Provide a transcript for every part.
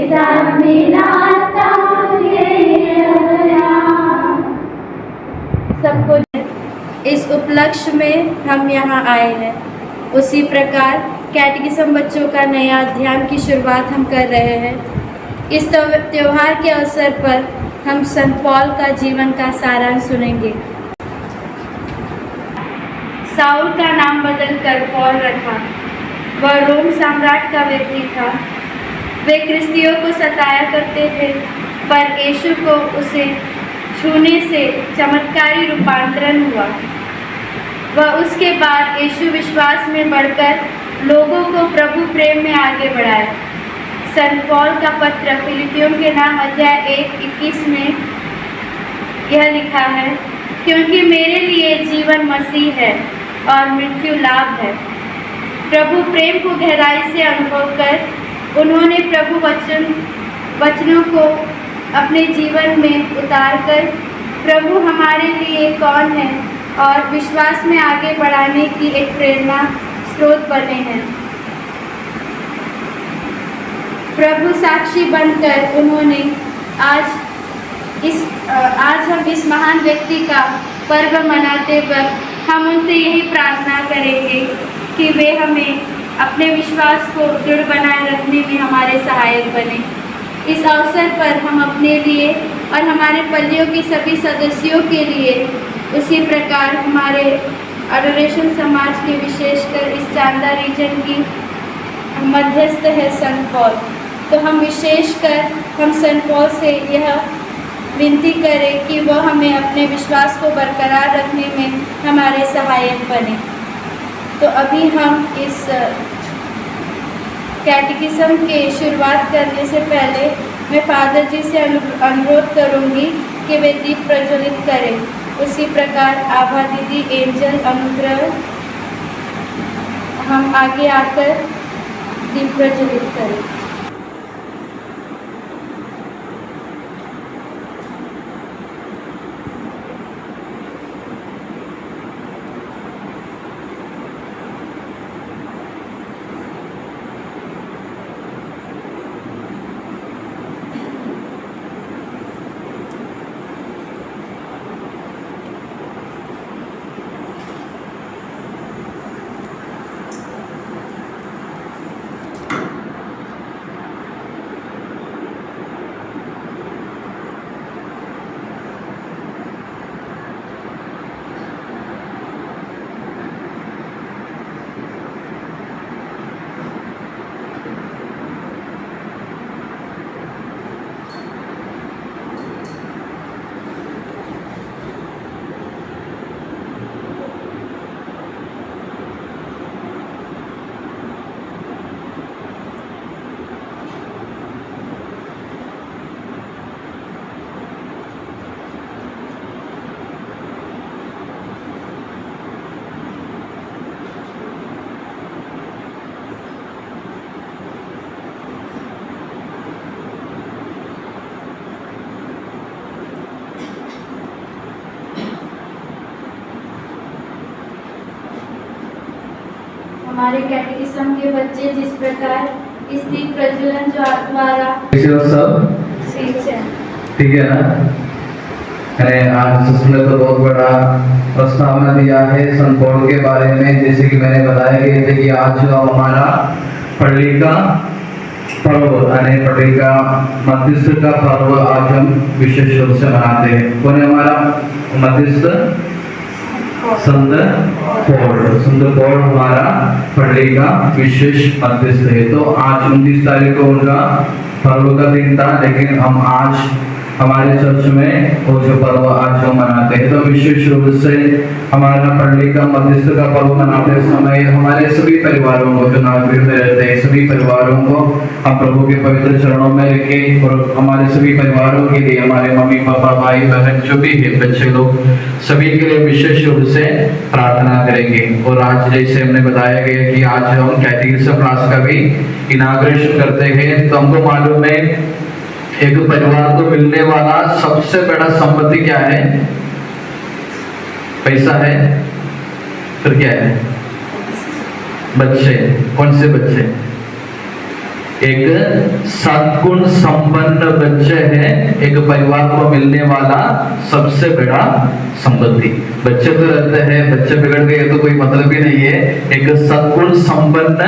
साथ मिलाता सबको। इस उपलक्ष्य में हम यहाँ आए हैं। उसी प्रकार कैटेकिज्म बच्चों का नया अध्याय की शुरुआत हम कर रहे हैं। इस त्योहार के अवसर पर हम संत पौल का जीवन का सारांश सुनेंगे। साउल का नाम बदलकर पौल रखा। वह रोम साम्राज्य का व्यक्ति था। वे क्रिस्तियों को सताया करते थे, पर यीशु को उसे छूने से चमत्कारी रूपांतरण हुआ। वह उसके बाद यीशु विश्वास में बढ़कर लोगों को प्रभु प्रेम में आगे बढ़ाए। संत पौल का पत्र फिलिपियों के नाम अध्याय 1:21 में यह लिखा है, क्योंकि मेरे लिए जीवन मसीह है और मृत्यु लाभ है। प्रभु प्रेम को गहराई से अनुभव कर उन्होंने प्रभु वचनों को अपने जीवन में उतारकर प्रभु हमारे लिए कौन है और विश्वास में आगे बढ़ाने की एक प्रेरणा स्रोत बने हैं। प्रभु साक्षी बनकर उन्होंने आज हम इस महान व्यक्ति का पर्व मनाते वक्त हम उनसे यही प्रार्थना करेंगे कि वे हमें अपने विश्वास को दृढ़ बनाए रखने में हमारे सहायक बने। इस अवसर पर हम अपने लिए और हमारे पल्लियों के सभी सदस्यों के लिए, उसी प्रकार हमारे एडोरेशन समाज के विशेषकर इस चांदा रीजन की मध्यस्थ है संत पौल, तो हम विशेषकर हम संत पौल से यह विनती करें कि वह हमें अपने विश्वास को बरकरार रखने में हमारे सहायक बने। तो अभी हम इस कैटेकिज्म के शुरुआत करने से पहले मैं फादर जी से अनुरोध करूंगी कि वे दीप प्रज्वलित करें। उसी प्रकार आभा दीदी, एंजल, अनुग्रह हम आगे आकर दीप प्रज्वलित करें। हमारे कैटेकिज्म के बच्चे जिस प्रकार इस दीप प्रज्वलन द्वारा ठीक है ना। अरे आज उसने तो बहुत बड़ा प्रस्तावना दिया है संत पौल के बारे में। जैसे कि मैंने बताया कि आज जो हमारा पढ़ी का पर्व यानी पढ़ी का मध्यस्थ का पर्व आज हम विशेष रूप से मनाते हैं। कौन है हमारा मध्यस्थ? संत पौल हमारा पढ़ी का विशेष मध्यस्थ है। तो आज 29 तारीख को उनका पर्व का दिन था, लेकिन हम आज हमारे चर्च में वो जो पर्व आज हम मनाते हैं, तो विशेष रूप से हमारा पढ़ी का मध्यस्थ का पर्व मनाते समय हमारे सभी परिवारों को, जो नागरिक में रहते हैं सभी परिवारों को हम प्रभु के पवित्र चरणों में रखें और हमारे सभी परिवारों के लिए, हमारे मम्मी पापा भाई बहन जो भी है बच्चे लोग, सभी के लिए विशेष रूप से प्रार्थना करेंगे। और आज जैसे हमने बताया गया कि आज हम कैटेकिज्म क्लास का भी इनाग्रेशन करते हैं, तो हमको मालूम है एक परिवार को मिलने वाला सबसे बड़ा संपत्ति क्या है? पैसा है। फिर क्या है? बच्चे। कौन से बच्चे? एक सद्गुण संपन्न बच्चे हैं, एक परिवार को मिलने वाला सबसे बड़ा संपत्ति। बच्चे तो रहते हैं, बच्चे बिगड़ गए तो कोई मतलब ही नहीं है। एक सद्गुण संपन्न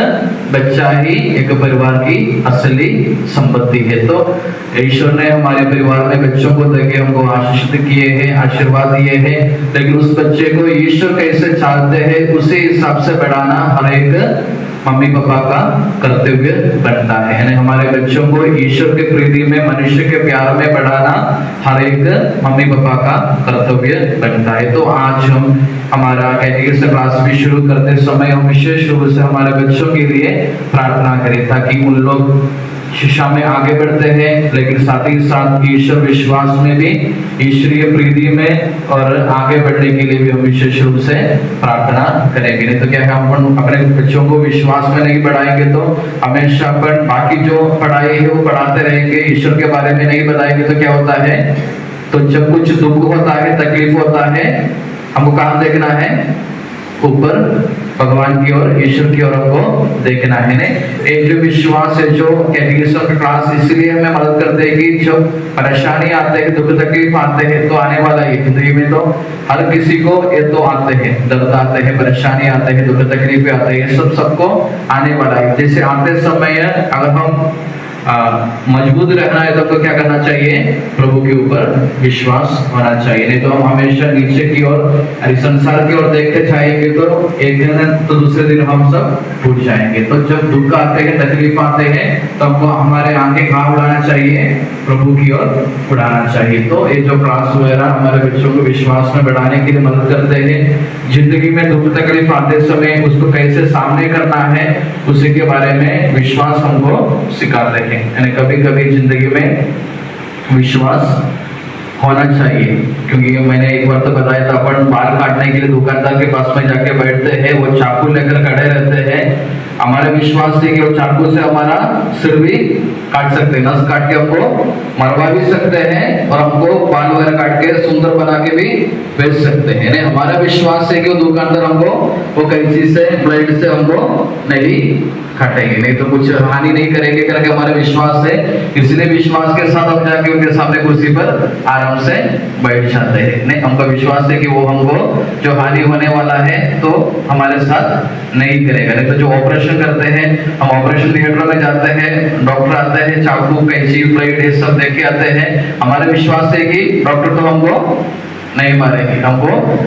बच्चा ही एक परिवार की असली संपत्ति है। तो ईश्वर ने हमारे परिवार में बच्चों को देके हमको आशीषित किए हैं, आशीर्वाद दिए हैं, लेकिन उस बच्चे को ईश्वर कैसे चाहते हैं उसी हिसाब से बढ़ाना हर एक मम्मी पापा का कर्तव्य बनता है। यानी हमारे बच्चों को ईश्वर के प्रीति में, मनुष्य के प्यार में बढ़ाना हर एक मम्मी पापा का कर्तव्य बनता है। तो आज हम हमारा कैटेकिज्म क्लास भी शुरू करते समय हम विशेष रूप से हमारे बच्चों के लिए प्रार्थना करें ताकि उन लोग शिक्षा में आगे बढ़ते हैं, लेकिन साथ ही साथ ईश्वर विश्वास में भी, ईश्वरीय प्रीति में और आगे बढ़ने के लिए भी हम विशेष रूप से प्रार्थना करेंगे। नहीं तो क्या हम अपने बच्चों को विश्वास में नहीं बढ़ाएंगे तो हमेशा अपन बाकी जो पढ़ाई है वो पढ़ाते रहेंगे, ईश्वर के बारे में नहीं बताएंगे तो क्या होता है, तो जब कुछ दुख होता है, तकलीफ होता है, हमको कहाँ देखना है, ऊपर भगवान की ओर, ईश्वर की ओर हमको देखना है। नहीं, एक जो विश्वास है, जो कैटेकिज्म का क्लास इसलिए हमें मदद करते हैं कि जो परेशानी आते हैं, दुख तकलीफ आते हैं, तो आने वाला है जिंदगी में, तो हर किसी को ये तो आते हैं, दर्द आते हैं, परेशानी आते हैं, दुख तकलीफ आते हैं, सबको आने वाला है। जैसे आते समय अगर हम मजबूत रहना है तो क्या करना चाहिए, प्रभु के ऊपर विश्वास होना चाहिए। नहीं तो हम हमेशा नीचे की ओर, संसार की ओर देखते जाएंगे तो एक दिन तो दूसरे दिन हम सब टूट जाएंगे। तो जब दुख आते हैं, तकलीफ आते हैं, तो हमको हमारे आंखें कहाँ उड़ाना चाहिए, प्रभु की ओर उड़ाना चाहिए। तो ये जो क्लास वगैरह हमारे बच्चों को विश्वास में बढ़ाने के लिए मदद करते हैं। जिंदगी में दुख तकलीफ आते समय उसको कैसे सामने करना है उसी के बारे में विश्वास हमको सिखाते हैं। यानी कभी कभी जिंदगी में विश्वास होना चाहिए, क्योंकि मैंने एक बार तो बताया था, अपन बाल काटने के लिए दुकानदार के पास में जाके बैठते हैं, वो चाकू लेकर खड़े रहते हैं, हमारे विश्वास से कि वो चाकू से हमारा सिर भी काट सकते हैं, नस काट के हमको मरवा भी सकते हैं और हमको बाल वगैरह काट के सुंदर बना के भी बेच सकते हैं। नहीं, हमारा विश्वास है कि वो दुकानदार हमको वो कैंची से, ब्लेड से हमको नहीं काटेंगे, नहीं तो कुछ हानि नहीं करेंगे करके हमारा विश्वास है। इसलिए विश्वास के साथ हम जाके उनके सामने कुर्सी पर आराम से बैठ जाते हैं। नहीं, हमका विश्वास है कि वो हमको जो हानि होने वाला है तो हमारे साथ नहीं करेगा। नहीं तो जो ऑपरेशन करते हैं, हम ऑपरेशन थिएटर में जाते हैं, डॉक्टर आते हैं, चाकू, कैंची, ब्लेड ये सब देख के आते हैं, हमारा विश्वास है कि डॉक्टर तो हमको नहीं मारेंगे, हमको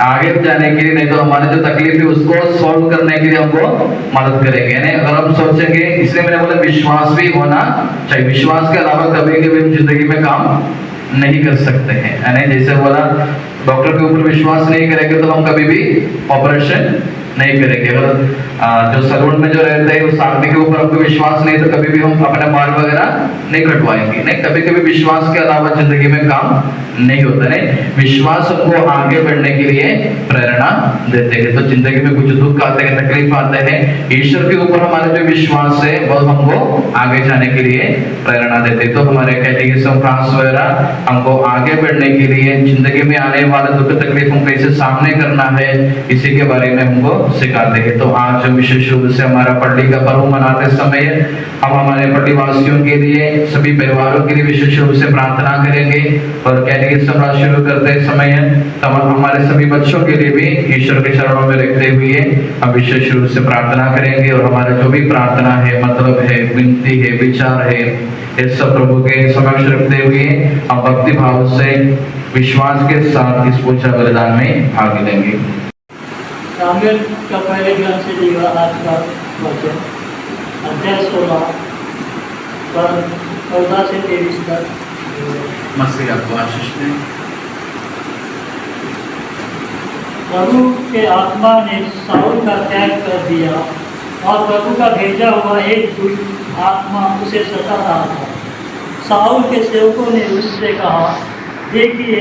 आगे जाने के लिए, नहीं तो हमारे जो तकलीफ है उसको सॉल्व करने के लिए हमको मदद करेंगे। नहीं, अगर हम सोचेंगे, इसलिए मैंने बोला विश्वास भी होना चाहिए। विश्वास के अलावा कभी कभी हम जिंदगी में काम नहीं कर सकते हैं। यानी जैसे बोला, डॉक्टर के ऊपर विश्वास नहीं करेंगे तो हम कभी भी ऑपरेशन नहीं करेंगे। अगर जो सलून में जो रहते हैं उस आदमी के ऊपर हमको विश्वास नहीं तो कभी भी हम अपने बाल वगैरह नहीं कटवाएंगे। नहीं, कभी कभी विश्वास के अलावा जिंदगी में काम नहीं होता। नहीं, विश्वास हमको आगे बढ़ने के लिए प्रेरणा देते हैं। तो जिंदगी में कुछ दुख आते हैं, तकलीफ आते हैं, ईश्वर के ऊपर हमारा जो विश्वास है वो हमको आगे जाने के लिए प्रेरणा देते हैं। तो हमारे कैटेकिज्म क्लास वगैरह हमको आगे बढ़ने के लिए, जिंदगी में आने वाले दुख तकलीफों को कैसे सामने करना है इसी के बारे में हमको सिखाते हैं। तो आज हम विशेष रूप से हमारा पल्ली का पर्व मनाते समय हम हमारे पल्लीवासियों के लिए, सभी परिवारों के लिए विशेष रूप से प्रार्थना करेंगे और कैटेकिज्म क्लास शुरू करते समय हमारे सभी बच्चों के लिए भी ईश्वर के चरणों में रखते हुए हम विशेष रूप से प्रार्थना करेंगे। और हमारा जो भी प्रार्थना है, मतलब है, विनती है, विचार है, ये सब प्रभु के समक्ष रखते हुए हम भक्ति भाव से, विश्वास के साथ इस पूजा बलिदान में भाग लेंगे। सामुएल का पहले ग्रंथ से लिया आज का वचन, अध्याय 16 पर 14 से 23 तक। मसीह आपको आशीष दे। प्रभु के आत्मा ने साउल का त्याग कर दिया और प्रभु का भेजा हुआ एक दुष्ट आत्मा उसे सता रहा था। साउल के सेवकों ने उससे कहा, देखिए,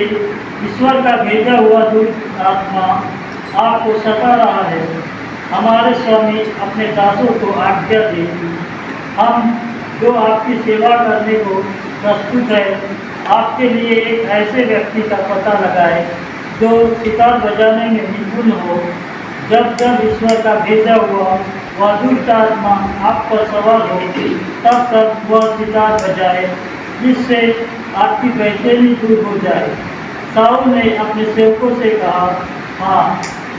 ईश्वर का भेजा हुआ दुष्ट आत्मा आपको सता रहा है। हमारे स्वामी अपने दासों को आज्ञा दे, हम जो आपकी सेवा करने को प्रस्तुत है, आपके लिए एक ऐसे व्यक्ति का पता लगाए जो सितार बजाने में निपुण हो। जब जब ईश्वर का भेजा हुआ वह दुष्ट आत्मा आप पर सवार हो, तब तक वह सितार बजाए, जिससे आपकी बेचैनी दूर हो जाए। शाऊल ने अपने सेवकों से कहा, हाँ,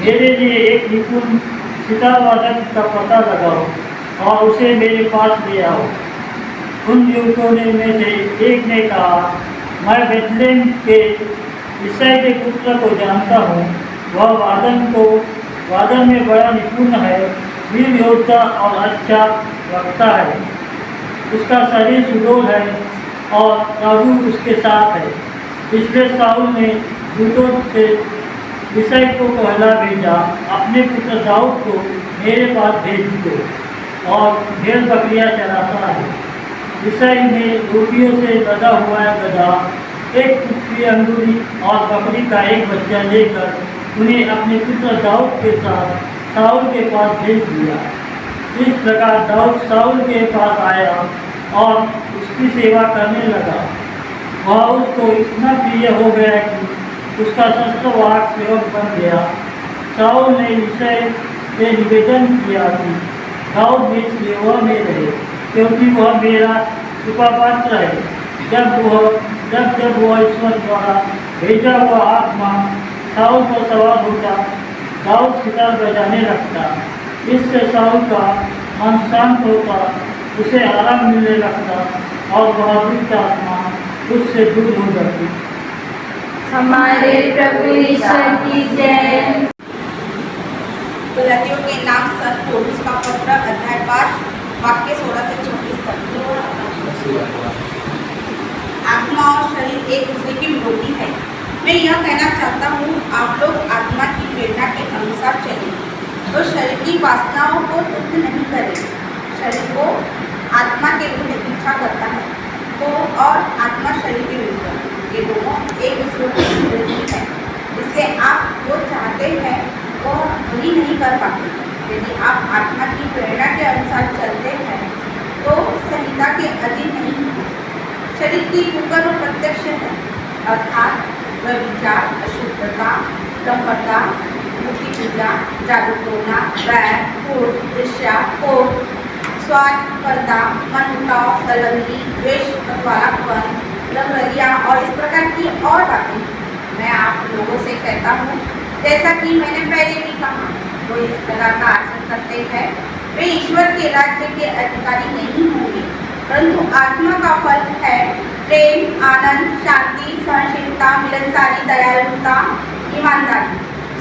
मेरे लिए एक निपुण सितार वादक का पता लगाओ और उसे मेरे पास ले आओ। उन युवकों में से एक ने कहा, मैं बेथलेहम के ईसाई के पुत्र को जानता हूँ, वह वादन में बड़ा निपुण है, वीर योद्धा और अच्छा वक्ता है। उसका शरीर सुडौल है और प्रभु उसके साथ है। इसलिए शाऊल ने दूतों से ईसाई को कहला भेजा, अपने पुत्र दाऊद को मेरे पास भेज दो, और भेड़ बकरियाँ चराता है। ईसाई ने रोटियों से लदा हुआ गधा, एक टुकड़ी अंगूरी और बकरी का एक बच्चा लेकर उन्हें अपने पुत्र दाऊद के साथ शाऊल के पास भेज दिया। इस प्रकार दाऊद शाऊल के पास आया और उसकी सेवा करने लगा। वह उसको इतना प्रिय हो गया कि उसका शस्त्रवाहक सेवक बन गया। शाऊल ने ईसाई से निवेदन किया कि दाऊद मेरी सेवा में रहे, क्योंकि वह मेरा कृपापात्र है। जब वह ईश्वर द्वारा भेजा हुआ आत्मा शाऊल पर सवार होता, दाऊद सितार बजाने लगता। इससे शाऊल का मन शांत होता, उसे आराम मिलने लगता और वह दुष्ट आत्मा उससे दूर हो जाती। हमारे प्रभु ईश्वर की जय। गलातियों के नाम संत पौलुस का पत्र अध्याय 5 वाक्य 16 से 24 तक। आत्मा और शरीर एक दूसरे की विरोधी है। मैं यह कहना चाहता हूँ, आप लोग आत्मा की प्रेरणा के अनुसार चलें, तो शरीर की वासनाओं को तुच्छ नहीं करें। शरीर को आत्मा के विरुद्ध इच्छा करता है, तो और आत्मा शरीर के विरुद्ध, ये दोनों एक दूसरे के विरोधी है। इसलिए आप जो चाहते हैं वह वही नहीं कर पाते। यदि आप आत्मा की प्रेरणा के अनुसार चलते हैं तो संहिता के अधीन नहीं हैं। शरीर की कुकर्म प्रत्यक्ष है, अर्थात व्यभिचार, अशुद्धता, दंपता, मूर्ति पूजा, जादू टोना, वैर, क्रोध, ईर्ष्या, क्रोध, स्वार्थपरता, मनमुटाव, दलंगी, द्वेष, बंटवारापन, लंगड़ियाँ और इस प्रकार की और बातें। मैं आप लोगों से कहता हूँ, जैसा कि मैंने पहले भी कहा, वो इस प्रकार का आचरण करते हैं, वे ईश्वर के राज्य के अधिकारी नहीं होंगे। परंतु आत्मा का फल है प्रेम, आनंद, शांति, सहनशीलता, मिलनसारी, दयालुता, ईमानदारी,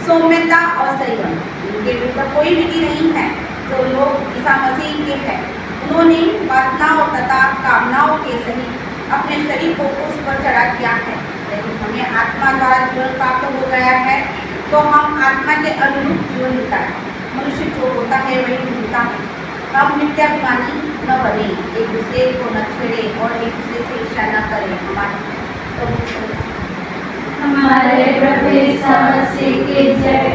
सौम्यता और संयम। इनके विरुद्ध कोई विधि नहीं है। जो लोग ईसा मसीह के हैं, उन्होंने वासनाओं तथा कामनाओं के सहित अपने शरीर को उस पर चढ़ा किया है। यदि हमें आत्मा द्वारा जीवन प्राप्त हो गया है तो हम आत्मा के अनुरूप जीवन बिताएं। मनुष्य जो होता है वही भूलता है। हम मिथ्याभिमानी न बने, एक दूसरे को न छेड़े और एक दूसरे से ईर्ष्या न करें। हमारे प्रभु ईसा मसीह की जय।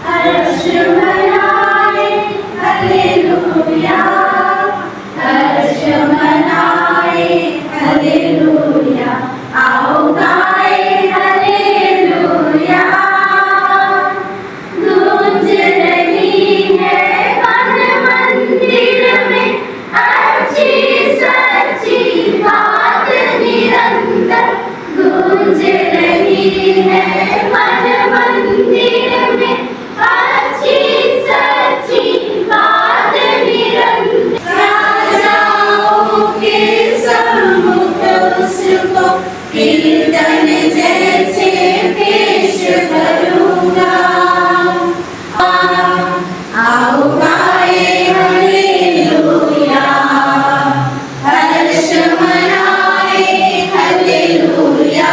हर्ष मनाए, हालेलुया, हर्ष मनाए, हालेलुया, आओ गाए हालेलुया। गूंज रही है मन मंदिर में अच्छी सच्ची बात निरंतर। गूंज रही है मन मंदिर में अच्छी सच्ची बात निरंतर। राजाओं के सम्मुख उसको कीर्तन जैसे पेश करूँगा। आओ गाए हालेलुया, हर्ष मनाए हालेलुया,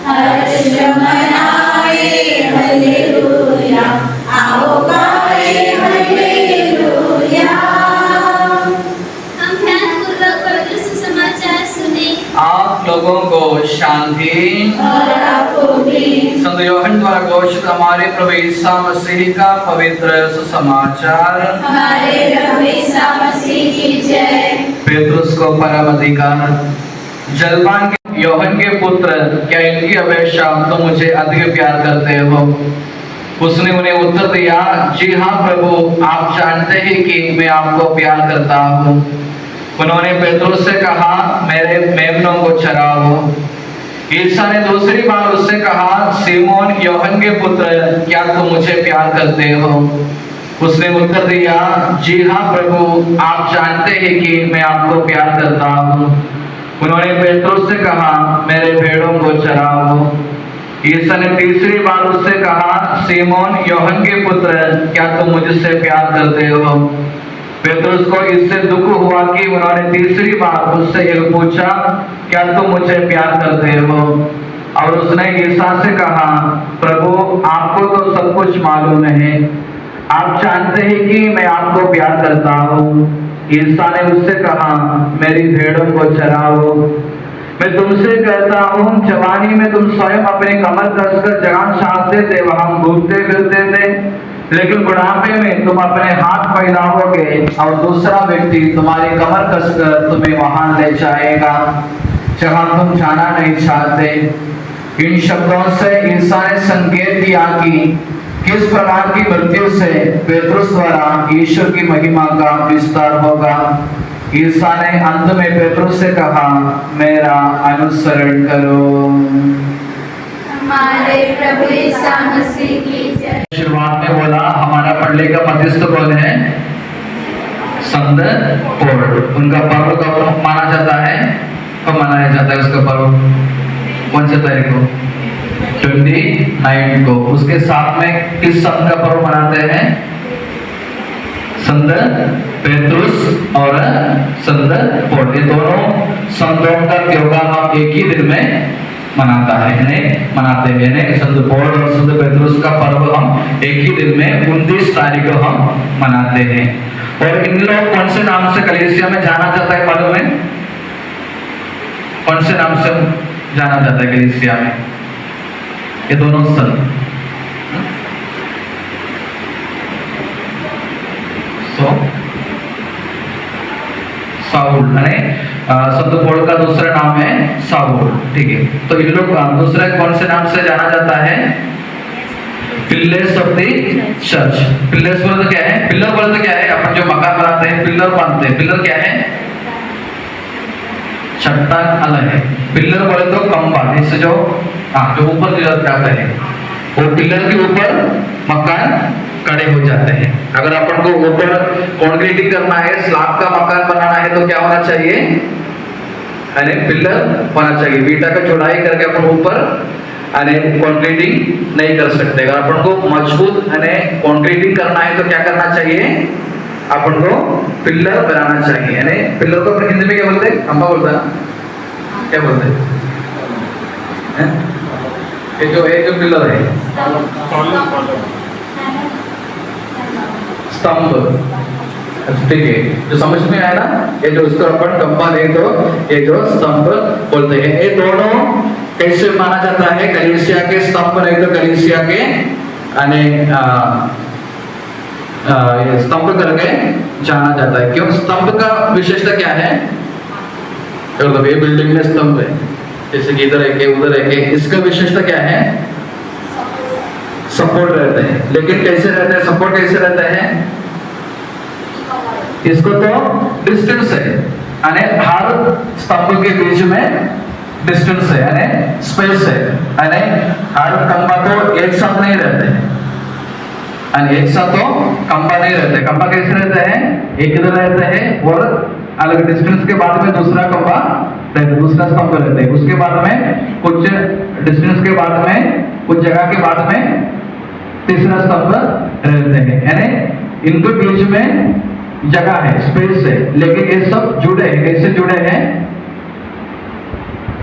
हर्ष मनाए हालेलुया, आओ गाए हालेलुया। हम ध्यानपूर्वक पवित्र सुसमाचार सुने। आप लोगों को शांति और आपको भी। संत यूहन्ना द्वारा घोषित हमारे प्रभु ईसा मसीह का पवित्र सुसमाचार। हमारे प्रभु ईसा मसीह की जय। पेतरुस को परम अधिकार। जलपान के यूहन्ना के पुत्र, क्या इनकी अपेक्षा तुम मुझे अधिक प्यार करते हो? उसने उन्हें उत्तर दिया, जी हाँ प्रभु, आप जानते हैं कि मैं आपको प्यार करता हूँ। उन्होंने पेट्रोस से कहा, मेरे मेमनों को चराओ। ईसा ने दूसरी बार उससे कहा, सीमोन योहन के पुत्र, क्या तुम मुझे प्यार करते हो? उसने उत्तर दिया, जी हाँ प्रभु, आप जानते हैं कि मैं आपको प्यार करता हूँ। उन्होंने पेट्रोस से कहा, मेरे भेड़ों को चराओ। ईसा ने तीसरी बार उससे कहा, सीमोन योहन के पुत्र, क्या तुम मुझसे प्यार करते हो? पेट्रोस को इससे दुख हुआ कि उन्होंने तीसरी बार उससे यह पूछा, क्या तुम मुझे प्यार करते हो? और उसने ईसा से कहा, प्रभु, आपको तो सब कुछ मालूम है, आप जानते हैं कि मैं आपको प्यार करता हूँ। ईसा ने उससे कहा, मेरी भेड़ों को चराओ। मैं तुमसे कहता हूँ, जवानी में तुम स्वयं अपने कमर कसकर जहाँ चाहते थे वहां घूमते फिरते थे, लेकिन बुढ़ापे में तुम अपने हाथ फैलाओगे और दूसरा व्यक्ति तुम्हारी कमर कसकर तुम्हें वहां ले जाएगा जहां तुम जाना नहीं चाहते। इन शब्दों से ईसा ने संकेत दिया कि किस प्रकार की मृत्यु से पेट्रोस द्वारा ईश्वर की महिमा का विस्तार होगा। ईसा ने अंत में पेट्रोस से कहा, मेरा अनुसरण करो। हमारे प्रभु ईसा मसीह की जय। शुरुआत में बोला, हमारा पढ़ने का मध्यस्थ कौन है? संत पौल। उनका पर्व कब माना जाता है? कब मनाया जाता है उसका पर्व? कौन से तारीख को? 29 को। उसके साथ में किस संत का पर्व मनाते हैं? संत पेट्रुस और संत पौल। ये दोनों संतों का त्योहार हम एक ही दिन में मनाते हैं। संत पौल और संत पेट्रुस का पर्व हम एक ही दिन में 29 तारीख को हम मनाते हैं। और इन लोग कौन से नाम से कलीसिया में जाना जाता है मालूम है? कौन से नाम से जाना जाता है कलीसिया में? ये दोनों संत साउल, संत पौल का दूसरा नाम है साउल, ठीक है। तो इन लोग दूसरे कौन से नाम से जाना जाता है? Pillars of the church. Pillars बोलते क्या है? पिलर बोलते क्या है? अपन जो मकान बनाते हैं पिलर बांधते हैं। पिलर क्या है? चट्टान अलग है। पिलर बोले तो खंबा, इससे जो ऊपर जाता है वो पिलर के ऊपर मकान खड़े हो जाते हैं। अगर अपन को ऊपर कंक्रीटिंग करना है, स्लैब का मकान बनाना है तो क्या होना चाहिए? अरे पिलर होना चाहिए। बीटा का चौड़ाई करके अपन ऊपर कंक्रीटिंग नहीं कर सकते। अगर अपन को मजबूत कंक्रीटिंग करना है तो क्या करना चाहिए? अपन को पिलर बनाना चाहिए। पिलर को हिंदी में क्या बोलते हैं? खंबा बोलता है, क्या बोलते हैं? ये जो पिलर है, स्तंभ, ठीक है। जो समझ में आया ना, ये जो उसको अपन खंबा नहीं तो ये जो स्तंभ बोलते हैं। ये दोनों कैसे माना जाता है? कलीसिया के स्तंभ नहीं तो कलीसिया के स्तंभ करके जाना जाता है। क्यों? स्तंभ का विशेषता क्या है? मतलब ये बिल्डिंग में स्तंभ है, जैसे कि इधर एक उधर एक, इसका विशेषता क्या है? सपोर्ट रहते हैं। लेकिन कैसे रहते हैं? सपोर्ट कैसे रहते हैं? इसको तो डिस्टेंस है, हर स्तंभ के बीच में डिस्टेंस है, स्पेस है। हर खंबा तो एक साथ नहीं रहते हैं, एक साथ तो खंबा नहीं रहते। खंबा कैसे रहते हैं? एक इधर रहते हैं और अलग डिस्टेंस के बाद में दूसरा खंबा रहता है, दूसरा स्तंभ रहते हैं। उसके बाद में कुछ डिस्टेंस के बाद में, कुछ जगह के बाद में तीसरा स्तंभ रहते हैं। इनके बीच में जगह है, स्पेस है, लेकिन ये सब जुड़े हैं। कैसे जुड़े हैं?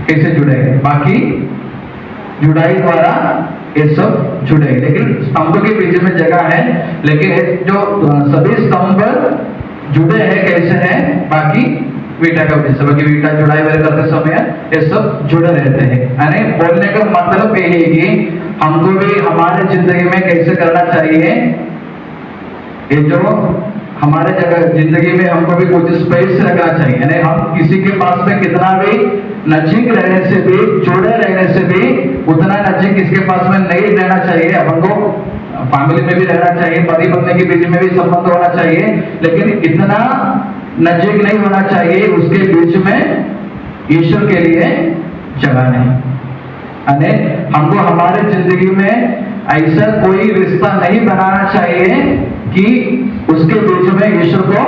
कैसे जुड़े हैं? बाकी जुड़ाई द्वारा ये सब जुड़े हैं, लेकिन स्तंभ के बीच में जगह है। लेकिन जो सभी स्तंभ जुड़े हैं कैसे हैं? बाकी वीटा का वजह से, बाकी वीटा जुड़ाई वगैरह करते समय ये सब जुड़े रहते हैं। बोलने का मतलब ये है कि हमको भी हमारे जिंदगी में कैसे करना चाहिए? ये जो हमारे जगह जिंदगी में हमको भी कुछ स्पेस रखना चाहिए। हम किसी के पास में कितना भी नजीक रहने से भी, जुड़े रहने से भी उतना नजीक किसके पास में नहीं रहना चाहिए। अपन को फैमिली में भी रहना चाहिए, पति पत्नी के बीच में भी संबंध होना चाहिए, लेकिन इतना नजदीक नहीं होना चाहिए उसके बीच में ईश्वर के लिए जगह नहीं। यानी हमको हमारे जिंदगी में ऐसा कोई रिश्ता नहीं बनाना चाहिए कि उसके बीच में ईश्वर को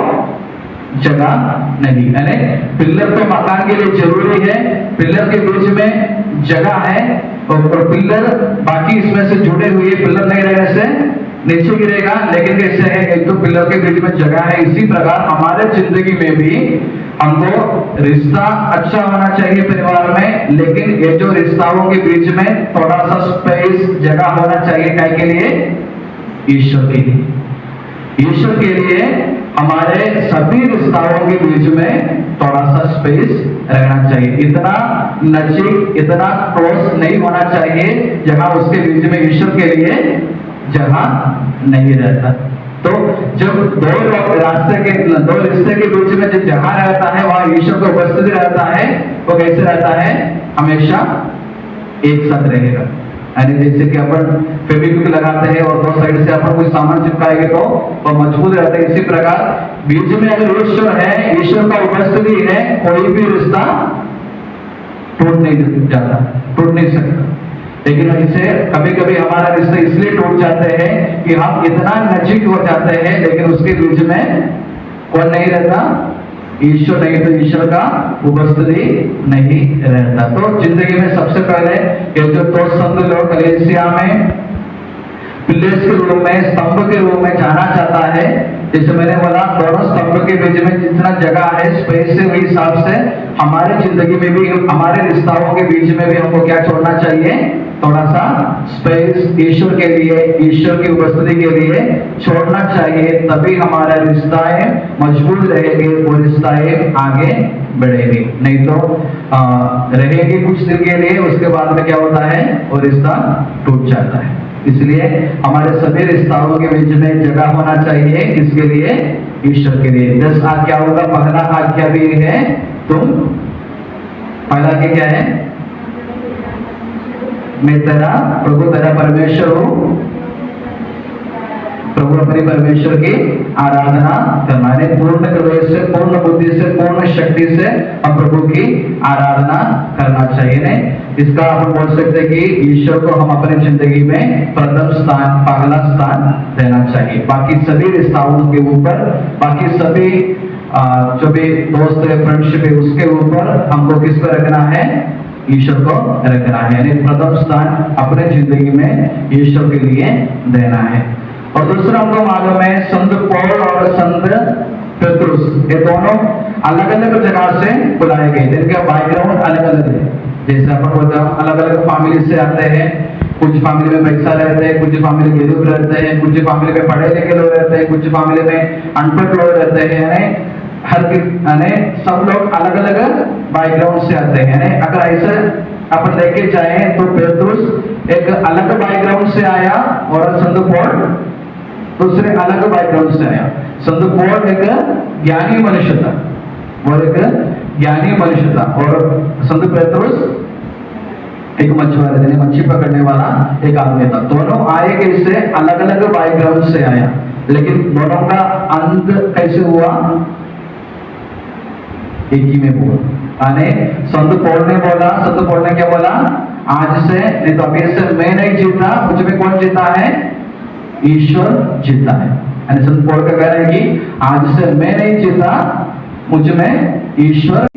जगह नहीं। यानी पिलर तो मकान के लिए जरूरी है, पिलर के बीच में जगह है, और पिलर बाकी इसमें से जुड़े हुए, पिलर नहीं रहने से नीचे गिरेगा, लेकिन कैसे है, एक तो पिलर के बीच में जगह है। इसी प्रकार हमारे जिंदगी में भी हमको रिश्ता अच्छा होना चाहिए परिवार में, लेकिन ये जो रिश्ताओं के बीच में थोड़ा सा स्पेस, जगह होना चाहिए काय के लिए? ईश्वर के लिए। ईश्वर के लिए हमारे सभी रिश्ताओं के बीच में थोड़ा सा स्पेस रहना चाहिए। इतना नजदीक, इतना क्लोज नहीं होना चाहिए जहां उसके बीच में ईश्वर के लिए जगह नहीं रहता। तो जब दो रिश्ते के बीच में जब जहां रहता है वहां ईश्वर को उपस्थित रहता है, वो कैसे रहता है? हमेशा एक साथ रहेगा। यानी जैसे कि अपन फेविक्विक लगाते हैं और दो साइड से अपन कोई सामान चिपकाएंगे तो वो मजबूत रहता है। इसी प्रकार बीच में अगर ईश्वर है, ईश्वर का उपस्थिति है, कोई भी रिश्ता टूट नहीं जाता, टूट नहीं सकता। लेकिन इसे कभी कभी हमारा रिश्ता इसलिए टूट जाते हैं कि हम इतना नजीक हो जाते हैं, लेकिन उसके बीच में कौन नहीं रहता? ईश्वर नहीं, तो ईश्वर का उपस्थिति नहीं रहता। तो जिंदगी में सबसे पहले ये जो दो संत लोग कलीसिया में पिलर्स के रूप में, स्तंभ के रूप में जाना चाहता है, जैसे मैंने बोला दोनों स्तंभ के बीच में जितना जगह है स्पेस से, वही हिसाब से हमारे जिंदगी में भी, हमारे रिश्ताओं के बीच में भी हमको क्या छोड़ना चाहिए? थोड़ा सा स्पेस ईश्वर के लिए, ईश्वर की उपस्थिति के लिए छोड़ना चाहिए। तभी हमारा रिश्ताएं मजबूत रहेंगे, वो रिश्ताएं आगे बढ़ेगी। नहीं तो रहेगी कुछ दिन के लिए, उसके बाद में क्या होता है? वो रिश्ता टूट जाता है। इसलिए हमारे सभी रिश्ताओं के बीच में जगह होना चाहिए, किसके लिए? ईश्वर के लिए। 10 आज्ञाओं का पहला आज्ञा भी है, तुम पहला आज्ञा क्या है? मैं तेरा प्रभु तेरा परमेश्वर हूं, प्रभु अपने परमेश्वर की आराधना करना है। पूर्ण हृदय से, पूर्ण बुद्धि से, पूर्ण शक्ति से हम प्रभु की आराधना करना चाहिए। नहीं, इसका हम बोल सकते हैं कि ईश्वर को हम अपनी जिंदगी में प्रथम स्थान, पहला स्थान देना चाहिए। बाकी सभी रिश्ताओं के ऊपर, बाकी सभी जो भी दोस्त है, फ्रेंडशिप है, उसके ऊपर हमको किसको रखना है? ईश्वर को रखना है। यानी प्रथम स्थान अपने जिंदगी में ईश्वर के लिए देना है। और दूसरा हमको मालूम है, संत पौल और संत पेतरुस, ये दोनों अलग अलग जगह से बुलाए गए, जिनका बैकग्राउंड अलग अलग है। जैसे अपन बोलते हैं अलग अलग फैमिली से आते हैं, कुछ फैमिली में पैसा रहते हैं, कुछ फैमिली गरीब रहते हैं, कुछ फैमिली में पढ़े लिखे लोग रहते हैं, कुछ फैमिली में अनपढ़ लोग रहते हैं। यानी सब लोग अलग अलग बैकग्राउंड से आते हैं। अगर ऐसे अपन देखे जाए तो पेतरुस एक अलग बैकग्राउंड से आया और संत पौल दूसरे अलग बैकग्राउंड से आया। संत पौल एक ज्ञानी मनुष्य था, और एक ज्ञानी मनुष्य था, और संत पेतरुस एक मछुआरा, यानी मच्छी पकड़ने वाला एक आदमी था। दोनों आए कैसे? अलग अलग बैकग्राउंड से आया, लेकिन दोनों का अंत कैसे हुआ? एक ही में हुआ। यानी संत पौल ने बोला, संत पौल ने क्या बोला? आज से नहीं तो अभी से मैं नहीं जीता, मुझ में कौन जीता है? ईश्वर जीता है। यानी संत पौल का कहना है कि आज से मैं नहीं जीता, मुझ में ईश्वर,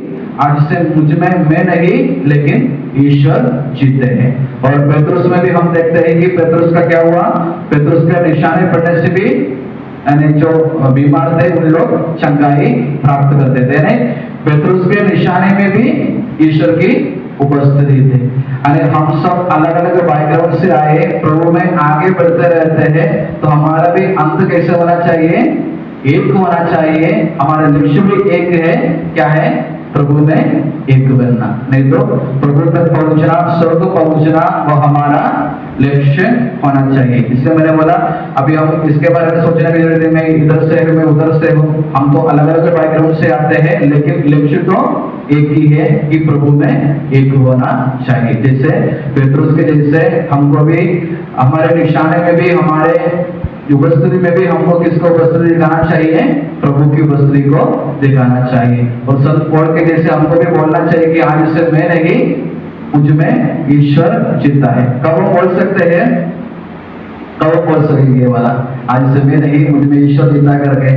आज से मुझ में मैं नहीं लेकिन ईश्वर जीते हैं। और पेतरुस में भी हम देखते हैं कि पेतरुस का क्या हुआ? पेतरुस के निशाने पड़ने से भी यानी जो बीमार थे उन लोग चंगाई प्राप्त करते थे। नहीं, पेतरुस के निशाने में भी ईश्वर की उपस्थिति थी। यानी हम सब अलग अलग बैकग्राउंड से आए, प्रभु में आगे बढ़ते रहते हैं, तो हमारा भी अंत कैसे होना चाहिए? एक होना चाहिए। हमारा लक्ष्य भी एक है, क्या है? प्रभु में एक बनना। नहीं तो प्रभु तक पहुंचना, स्वर्ग पहुंचना, वो हमारा लक्ष्य होना चाहिए। इसलिए मैंने बोला अभी हम इसके बारे में सोचने की जरूरत है, मैं इधर से हूँ, मैं उधर से हूँ, हम तो अलग अलग बैकग्राउंड से आते हैं, लेकिन लक्ष्य तो एक ही है कि प्रभु में एक होना चाहिए। जैसे पेट्रोस के जैसे हमको भी हमारे निशाने में भी, हमारे उपस्थिति में भी हमको किसको उपस्थिति दिखाना चाहिए? प्रभु की उपस्थिति को दिखाना चाहिए। और संत पौल के जैसे हमको भी बोलना चाहिए कि आज से मैं नहीं, मुझ में ईश्वर जीता है। कब हम बोल सकते हैं? कब बोल सकेंगे वाला आज से मैं नहीं, मुझ में ईश्वर जीता करके?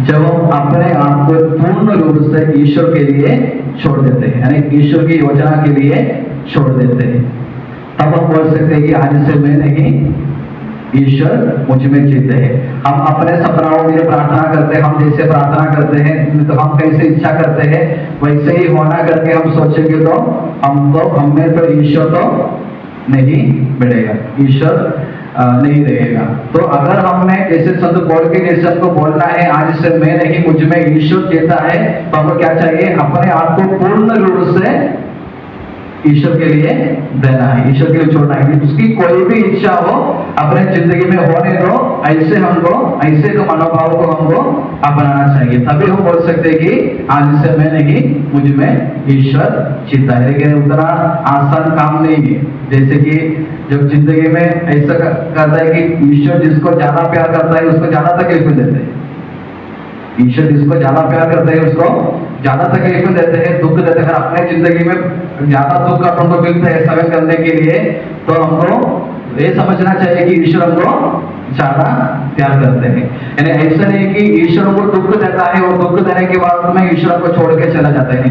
जब हम अपने आप को पूर्ण रूप से ईश्वर के लिए छोड़ देते हैं, यानी ईश्वर की योजना के लिए छोड़ देते हैं, तब हम बोल सकते हैं कि आज से मैं नहीं, ईश्वर मुझ में जीते हैं। हम अपने सपनाओं के लिए प्रार्थना करते हैं, हम जैसे प्रार्थना करते हैं तो हम कैसे इच्छा करते हैं वैसे ही होना करके हम सोचेंगे तो हम में तो ईश्वर तो नहीं बढ़ेगा, ईश्वर नहीं रहेगा। तो अगर हमने जैसे संत पौल के जैसे हमको बोलना है आज से मैं नहीं, मुझ में ईश्वर जीता है, तो हमको क्या चाहिए? अपने आप को पूर्ण रूप से ईश्वर के लिए देना है, ईश्वर के लिए छोड़ना है। उसकी कोई भी इच्छा हो अपने जिंदगी में होने दो, ऐसे हमको, ऐसे के मनोभाव को हमको अपनाना चाहिए। तभी हम बोल सकते हैं कि आज से मैं नहीं, मुझ में ईश्वर जीता है। लेकिन उतना आसान काम नहीं है। जैसे कि जब जिंदगी में ऐसा करता है कि ईश्वर जिसको ज्यादा प्यार करता है उसको ज्यादा तकलीफ देते हैं, ईश्वर जिसको ज्यादा प्यार करते हैं उसको ज्यादा तकलीफ देते हैं, दुख देते हैं। अपने जिंदगी में ज्यादा दुख अपन को मिलता है सहन करने के लिए, तो हमको ये समझना चाहिए कि ईश्वर हमको ज्यादा प्यार करते हैं। यानी ऐसा नहीं कि ईश्वर को दुख देता है और दुख देने के बाद में ईश्वर को छोड़ के चला जाता है।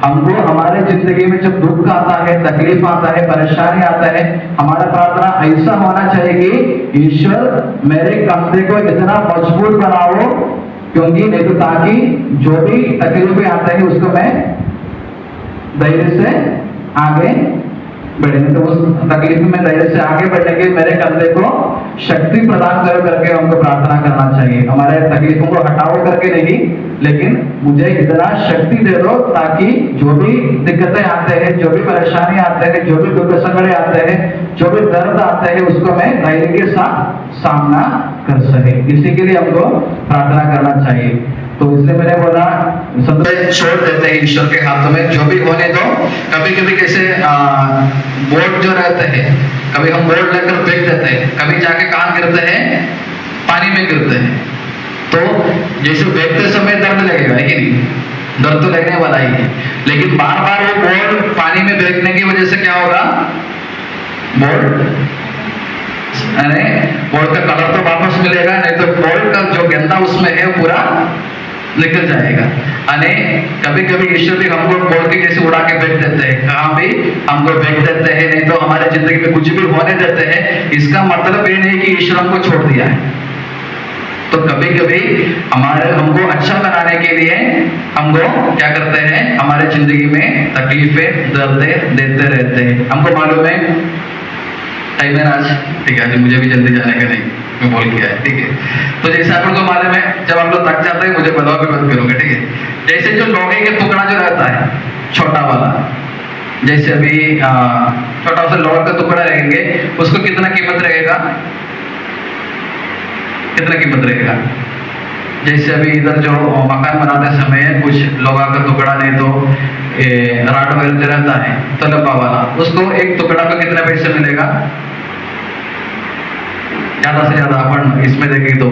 हमको हमारे जिंदगी में जब दुख आता है, तकलीफ आता है, परेशानी आता है, हमारा प्रार्थना ऐसा होना चाहिए कि ईश्वर मेरे कंधे को इतना मजबूत बनाओ, क्योंकि नहीं तो ताकि जो भी तकलीफें आते हैं उसको मैं धैर्य से आगे बढ़े, तो उस तकलीफ में धैर्य से आगे बढ़ने के मेरे कंधे को शक्ति प्रदान कर करके हमको प्रार्थना करना चाहिए। हमारे तकलीफों को हटाओ करके नहीं, लेकिन मुझे इतना शक्ति दे दो ताकि जो भी दिक्कतें आते हैं, जो भी परेशानी आते हैं, जो भी दुख संकट आते हैं, जो भी दर्द आते हैं, उसको मैं धैर्य के साथ सामना कर सके। इसी के लिए हमको प्रार्थना करना चाहिए। तो इसलिए मैंने बोला सब छोड़ देते हैं ईश्वर के हाथों में, जो भी होने दो। कभी कभी जैसे बोट जो रहते हैं, कभी हम बोट लेकर फेंक देते हैं, कभी जाके कहाँ गिरते हैं? पानी में गिरते हैं। तो जैसे फेंकते समय दर्द लगेगा, है कि नहीं? दर्द तो लगने वाला ही है, लेकिन बार बार वो बोट पानी में फेंकने की वजह से क्या होगा? बोट का कलर तो वापस मिलेगा, नहीं तो बोट का जो गंदा उसमें है पूरा निकल जाएगा। अने कभी कभी ईश्वर भी हमको बोल के जैसे उड़ा के फेंक देते हैं, कहाँ भी हमको फेंक देते हैं, नहीं तो हमारे जिंदगी में कुछ भी होने देते हैं। इसका मतलब ये नहीं कि ईश्वर हमको छोड़ दिया है। तो कभी कभी हमको अच्छा बनाने के लिए हमको क्या करते हैं? हमारे जिंदगी में तकलीफें, दर्दें देते रहते हैं। हमको मालूम है टाइम है आज, ठीक है, आज मुझे भी जल्दी जाने का नहीं, मैं बोल किया है, ठीक है। तो जैसे आप लोग को मालूम है, जब आप लोग थक जाते हैं मुझे बताओ, मैं बंद करूंगा, ठीक है। जैसे जो लोहे के टुकड़ा जो रहता है छोटा वाला, जैसे अभी छोटा सा लोहे का टुकड़ा रहेंगे, उसको कितना कीमत रहेगा? कितना कीमत रहेगा? जैसे अभी इधर जो मकान बनाते समय कुछ लोहा का टुकड़ा, नहीं तो राड वगैरह रहता है तो लंबा वाला, उसको एक टुकड़ा का कितना पैसा मिलेगा? ज्यादा से ज्यादा अपन इसमें देखें तो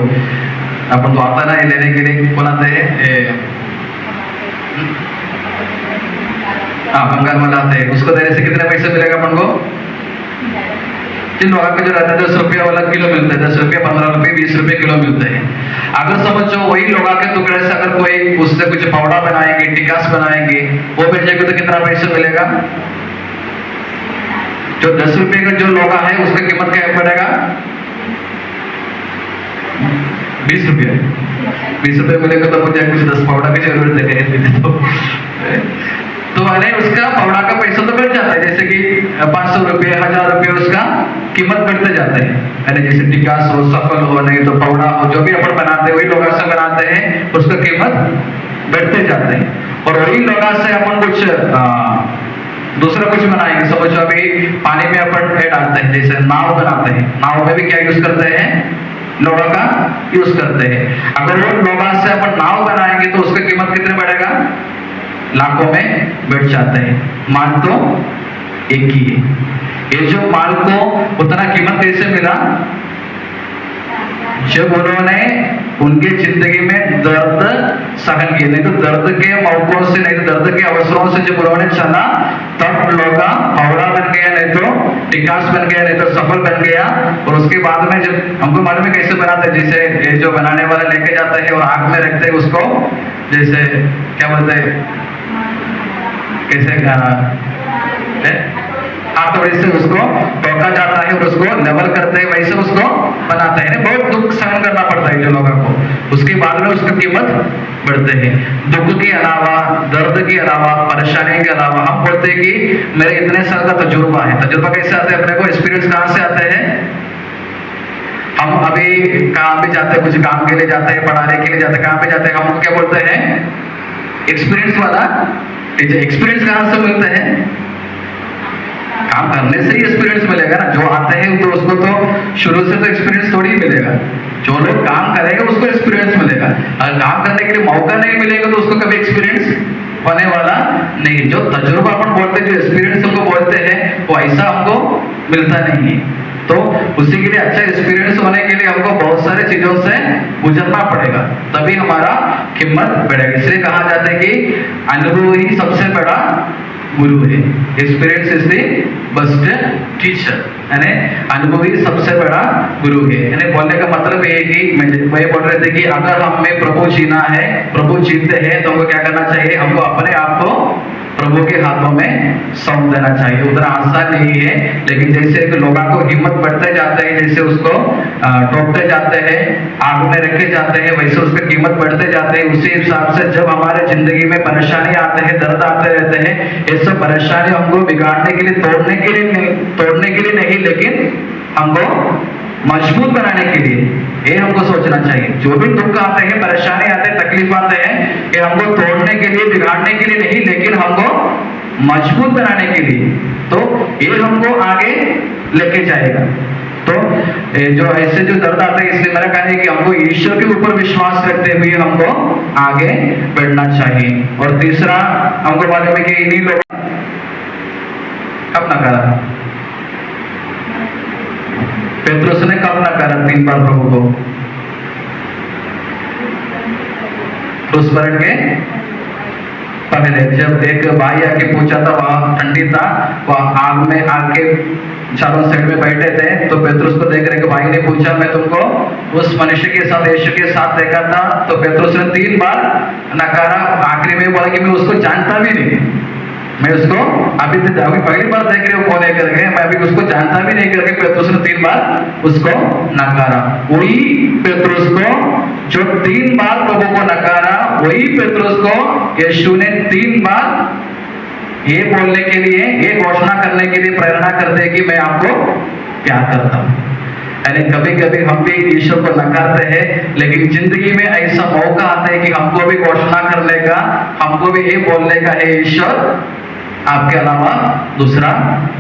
अपन तो आता ना लेने के लिए बनाते हैं, बंगाल में लाते हैं, उसको देने से कितना पैसा मिलेगा अपन को? जिन लोहा का जो रहता है 10 रुपया वाला किलो मिलता है, 10 रुपया, 15 रुपये, 20 रुपये किलो मिलते हैं। अगर समझो वही लोहा के टुकड़े से अगर कोई उससे कुछ पाउडर बनाएंगे, टिकास बनाएंगे, वो बेचेंगे तो कितना पैसा मिलेगा? जो 10 रुपये का जो लोहा है उसका कीमत क्या पड़ेगा? 20 रुपये। 20 रुपये मिलेगा तो मुझे कुछ 10 पाउडर की जरूरत है तो मैंने उसका पाउडर का पैसा तो बढ़ जाता है, जैसे कि 500 रुपये, 1000 रुपये उसका कीमत बढ़ते जाते हैं। यानी जैसे टिकास हो, सफल हो, नहीं तो पाउडर हो, जो भी अपन बनाते हैं वही लोहा से बनाते हैं, उसका कीमत बढ़ते जाते हैं। और वही लोहा से अपन कुछ दूसरा कुछ बनाएंगे, समझो अभी पानी में अपन ये डालते हैं, जैसे नाव बनाते हैं, नाव में भी क्या यूज करते हैं, लोहा का यूज करते हैं। अगर वो लोहा से अपन नाव बनाएंगे तो उसका कीमत कितने बढ़ेगा, लाखों में बढ़ जाते हैं। माल तो एक ही है, ये जो माल को उतना कीमत कैसे मिला, जब उन्होंने उनके जिंदगी में दर्द सहन किए, नहीं तो दर्द के मौकों से, नहीं तो दर्द के अवसरों से जब उन्होंने चला तब लोगा फावड़ा बन गया, नहीं तो टिकास बन गया, नहीं तो सफल बन गया। और उसके बाद में जब हमको मालूम है कैसे बनाते हैं, जैसे ये जो बनाने वाला लेके जाता है और आग में रखते हैं उसको, जैसे क्या बोलते हैं, कैसे हाथोड़ी से उसको टोका जाता है और उसको लेवल करते हैं, वैसे उसको बनाते हैं। बहुत दुख सहन करना पड़ता है जो लोगों को, उसके बाद में उसकी कीमत बढ़ते हैं। दुख के अलावा, दर्द के अलावा, परेशानी के अलावा हम बोलते हैं कि मेरे इतने साल का तजुर्बा है। तजुर्बा कैसे आता है, अपने को एक्सपीरियंस कहाँ से आते हैं, हम अभी कहाँ पे जाते हैं, कुछ काम के लिए जाते हैं, पढ़ाने के लिए जाते हैं, कहाँ पे जाते हैं, हम क्या बोलते हैं, एक्सपीरियंस वाला। एक्सपीरियंस कहाँ से मिलता है, काम करने से ही एक्सपीरियंस मिलेगा ना। जो आते हैं तो उसको तो शुरू से तो एक्सपीरियंस थोड़ी ही मिलेगा, जो लोग काम करेंगे उसको एक्सपीरियंस मिलेगा। अगर काम करने के लिए मौका नहीं मिलेगा तो उसको कभी एक्सपीरियंस होने वाला नहीं। जो तजुर्बा अपन बोलते हैं, जो एक्सपीरियंस हमको बोलते हैं, वो ऐसा हमको मिलता नहीं है। तो उसी के लिए अच्छा एक्सपीरियंस होने के लिए हमको बहुत सारे चीजों से गुजरना पड़ेगा, तभी हमारा कीमत बढ़ेगा। इसलिए कहा जाता है कि अनुभव ही सबसे बड़ा गुरु है। Experience is the best teacher, यानी अनुभव ही सबसे बड़ा गुरु है। यानी बोलने का मतलब ये है कि वही बोल रहे थे कि अगर हमें प्रभु जीना है, प्रभु जीते हैं, तो हमको क्या करना चाहिए, हमको अपने आप को प्रभु के हाथों में सौंप देना चाहिए। उतना आसान नहीं है, लेकिन जैसे लोगों को हिम्मत बढ़ते जाते हैं, जैसे उसको टोकते जाते हैं, आग में रखे जाते हैं, वैसे उसकी कीमत बढ़ते जाते हैं। उसी हिसाब से जब हमारे जिंदगी में परेशानी आते हैं, दर्द आते रहते हैं, ये सब परेशानी हमको बिगाड़ने के लिए, तोड़ने के लिए नहीं, लेकिन हमको मजबूत बनाने के लिए, ये हमको सोचना चाहिए। जो भी दुख आते हैं, परेशानी आते हैं, तकलीफ आते हैं, ये हमको तोड़ने के लिए, बिगाड़ने के लिए नहीं, लेकिन हमको मजबूत बनाने के लिए। तो ये हमको आगे लेके जाएगा। तो जो ऐसे जो दर्द आते हैं, इसलिए मेरा कहना है कि हमको ईश्वर के ऊपर विश्वास रखते हुए हमको आगे बढ़ना चाहिए। और तीसरा हमको मालूम है कि इन्हीं लोग कब नकारा, पेत्रुस ने कब नकारा 3 बार प्रभु को, क्रूस पर के पहले। जब एक भाई आके पूछा था, वहां ठंडी था, वह आग में आके चारों साइड में बैठे थे, तो पेत्रुस को देख रहे के भाई ने पूछा, मैं तुमको उस मनुष्य के साथ, यीशु के साथ देखा था। तो पेत्रुस ने 3 बार नकारा। आखिरी में बोला कि मैं उसको जानता भी नहीं, मैं उसको अभी पहली बार देख रहे हो कौन है करके, मैं अभी उसको जानता भी नहीं करके पेत्रुस ने 3 बार उसको नकारा। वही पेत्रुस को जो 3 बार प्रभु को नकारा, वही पेत्रुस को यीशु ने 3 बार ये बोलने के लिए, ये घोषणा करने के लिए प्रेरणा करते हैं कि मैं आपको प्यार करता हूँ। यानी कभी कभी हम भी ईश्वर को नकारते हैं, लेकिन जिंदगी में ऐसा मौका आता है कि हमको भी घोषणा करने का, हमको भी ये बोलने का है, ईश्वर आपके अलावा दूसरा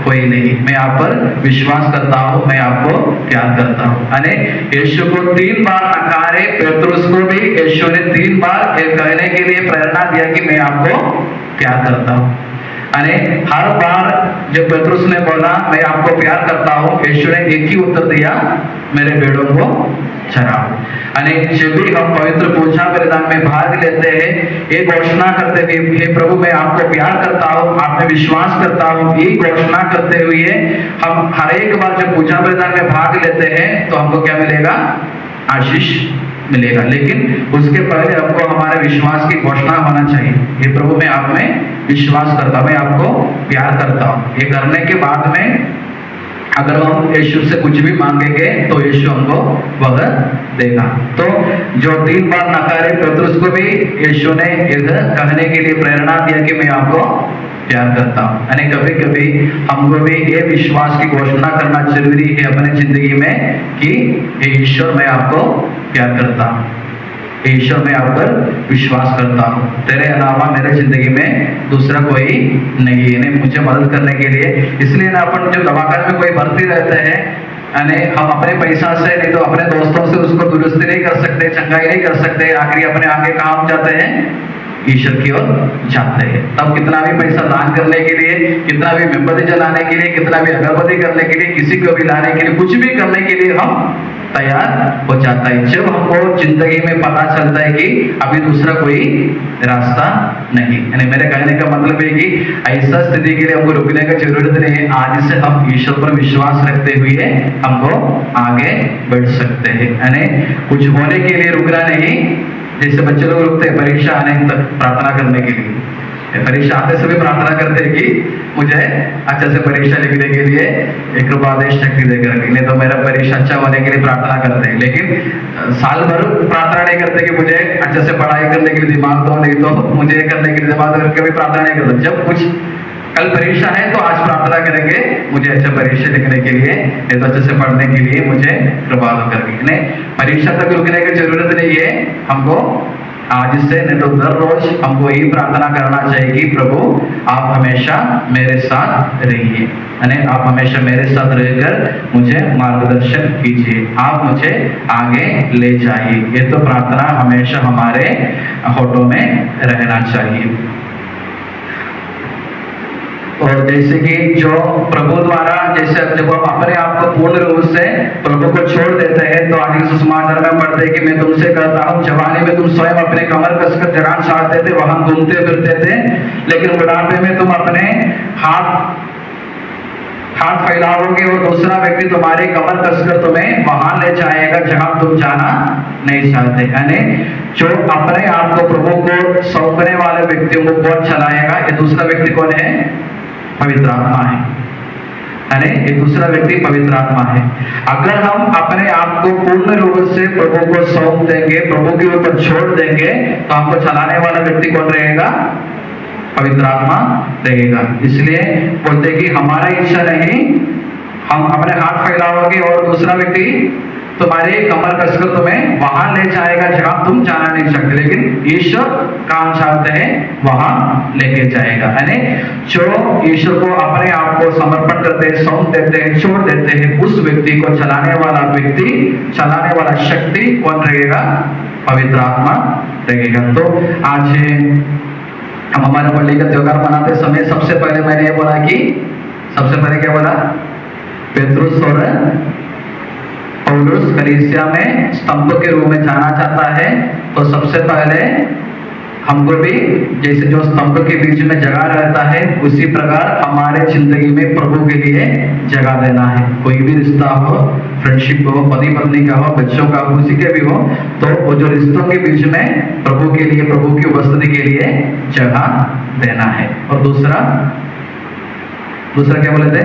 कोई नहीं, मैं आप पर विश्वास करता हूँ, मैं आपको प्यार करता हूँ। यानी यीशु को 3 बार नकारे, पेत्रुस को भी यीशु ने 3 बार ये कहने के लिए प्रेरणा दिया कि मैं आपको प्यार करता हूँ। यानी हर बार जब पेत्रुस ने बोला मैं आपको प्यार करता हूँ, यीशु ने एक ही उत्तर दिया, मेरे भेड़ों को चराओ। यानी जब भी हम पवित्र पूजा बलिदान में भाग लेते हैं, ये घोषणा करते हुए, हे प्रभु मैं आपको प्यार करता हूँ, आप में विश्वास करता हूँ, ये घोषणा करते हुए हम हर एक बार जब पूजा बलिदान में भाग लेते हैं तो हमको क्या मिलेगा, आशीष मिलेगा। लेकिन उसके पहले हमको हमारे विश्वास की घोषणा होना चाहिए, हे प्रभु मैं आप में विश्वास करता हूँ, मैं आपको प्यार करता हूँ। ये करने के बाद में अगर हम यीशु से कुछ भी मांगेंगे तो यीशु हमको वह देगा। तो जो 3 बार नकारे पेत्रुस को भी यीशु ने कहने के लिए प्रेरणा दिया कि मैं आपको प्यार करता हूँ। यानी कभी कभी हमको भी ये विश्वास की घोषणा करना जरूरी है अपने जिंदगी में कि हे ईश्वर मैं आपको प्यार करता हूँ। ईश्वर मैं आप पर विश्वास करता हूँ, तेरे अलावा मेरे जिंदगी में दूसरा कोई नहीं है मुझे मदद करने के लिए। इसलिए ना अपन जब दवाखाने में कोई भर्ती रहते हैं यानी हम अपने पैसा से नहीं तो अपने दोस्तों से उसको दुरुस्ती नहीं कर सकते, चंगाई नहीं कर सकते, आखिरी अपने आगे काम जाते हैं ईश्वर की ओर जाते हैं। तब कितना भी पैसा दान करने के लिए, कितना भी मोमबत्ती जलाने के लिए, कितना भी अगरबत्ती करने के लिए, किसी को भी लाने के लिए, कुछ भी करने के लिए हम तैयार हो जाता है जब हमको जिंदगी में पता चलता है कि अभी दूसरा कोई रास्ता नहीं। यानी मेरे कहने का मतलब है कि ऐसा स्थिति के लिए हमको रुकने का जरूरत नहीं है, आज से हम ईश्वर पर विश्वास रखते हुए हमको आगे बढ़ सकते हैं। यानी कुछ होने के लिए रुकना नहीं, जैसे बच्चे लोग रुकते हैं परीक्षा आने तक प्रार्थना करने के लिए, परीक्षा आते से भी प्रार्थना करते हैं कि मुझे अच्छे से परीक्षा लिखने के लिए एक कृपा देश शक्ति देकर, नहीं तो मेरा परीक्षा अच्छा होने के लिए प्रार्थना करते हैं, लेकिन साल भर प्रार्थना नहीं करते कि मुझे अच्छे से पढ़ाई करने के लिए दिमाग दो, नहीं तो मुझे करने के लिए दिमाग दो, कभी प्रार्थना नहीं करते। जब कुछ कल परीक्षा है तो आज प्रार्थना करेंगे मुझे अच्छा परीक्षा लिखने के लिए, नहीं तो अच्छे से पढ़ने के लिए मुझे कृपा दो करके। नहीं, परीक्षा तक रुकने की जरूरत नहीं है हमको, आज से नहीं तो हर रोज हमको यही प्रार्थना करना चाहिए कि प्रभु आप हमेशा मेरे साथ रहिए, यानी आप हमेशा मेरे साथ रहकर मुझे मार्गदर्शन कीजिए, आप मुझे आगे ले जाइए। ये तो प्रार्थना हमेशा हमारे होठों में रहना चाहिए। और जैसे कि जो प्रभु द्वारा, जैसे जब हम अपने आप को पूर्ण रूप से प्रभु को छोड़ देते हैं तो आज के सुसमाचार में पढ़ते हैं कि मैं तुमसे कहता हूँ जवानी में तुम स्वयं अपने कमर कसकर जगह चाहते थे, वहां घूमते फिरते थे, लेकिन बुढ़ापे में तुम अपने हाथ फैलाओगे और दूसरा व्यक्ति तुम्हारे कमर कसकर तुम्हें वहां ले जाएगा जहां तुम जाना नहीं चाहते। यानी जो अपने आप को प्रभु को सौंपने वाले व्यक्तियों को कौन चलाएगा? ये दूसरा व्यक्ति कौन है? पवित्र आत्मा है। यानी ये दूसरा व्यक्ति पवित्र आत्मा है। अगर हम अपने आप को पूर्ण रूप से प्रभु को सौंप देंगे, प्रभु के ऊपर छोड़ देंगे, तो हमको चलाने वाला व्यक्ति कौन रहेगा? पवित्र आत्मा रहेगा। इसलिए बोलते कि हमारा इच्छा नहीं, हम अपने हाथ फैलाओगे और दूसरा व्यक्ति तुम्हारे कमर कसकर तुम्हें वहां ले जाएगा जहां तुम जाना नहीं सकते, लेकिन ईश्वर काम चाहते हैं वहां लेके जाएगा। यानी जो ईश्वर को अपने आप को समर्पण करते हैं, सौंप देते हैं, छोड़ देते हैं, उस व्यक्ति को चलाने वाला व्यक्ति, चलाने वाला शक्ति कौन रहेगा? पवित्र आत्मा रहेगा। तो आज हम हमारे पल्ली का त्योहार मनाते समय सबसे पहले मैंने ये बोला कि सबसे पहले क्या बोला? पेट्रुस और पौलुस कलीसिया में स्तंभ के रूप में जाना चाहता है, तो सबसे पहले हमको भी जैसे जो स्तंभ के बीच में जगह रहता है, उसी प्रकार हमारे जिंदगी में प्रभु के लिए जगह देना है। कोई भी रिश्ता हो, फ्रेंडशिप हो, पति पत्नी का हो, बच्चों का हो, किसी के भी हो, तो वो जो रिश्तों के बीच में प्रभु के लिए, प्रभु की उपस्थिति के लिए जगह देना है। और दूसरा क्या बोले थे?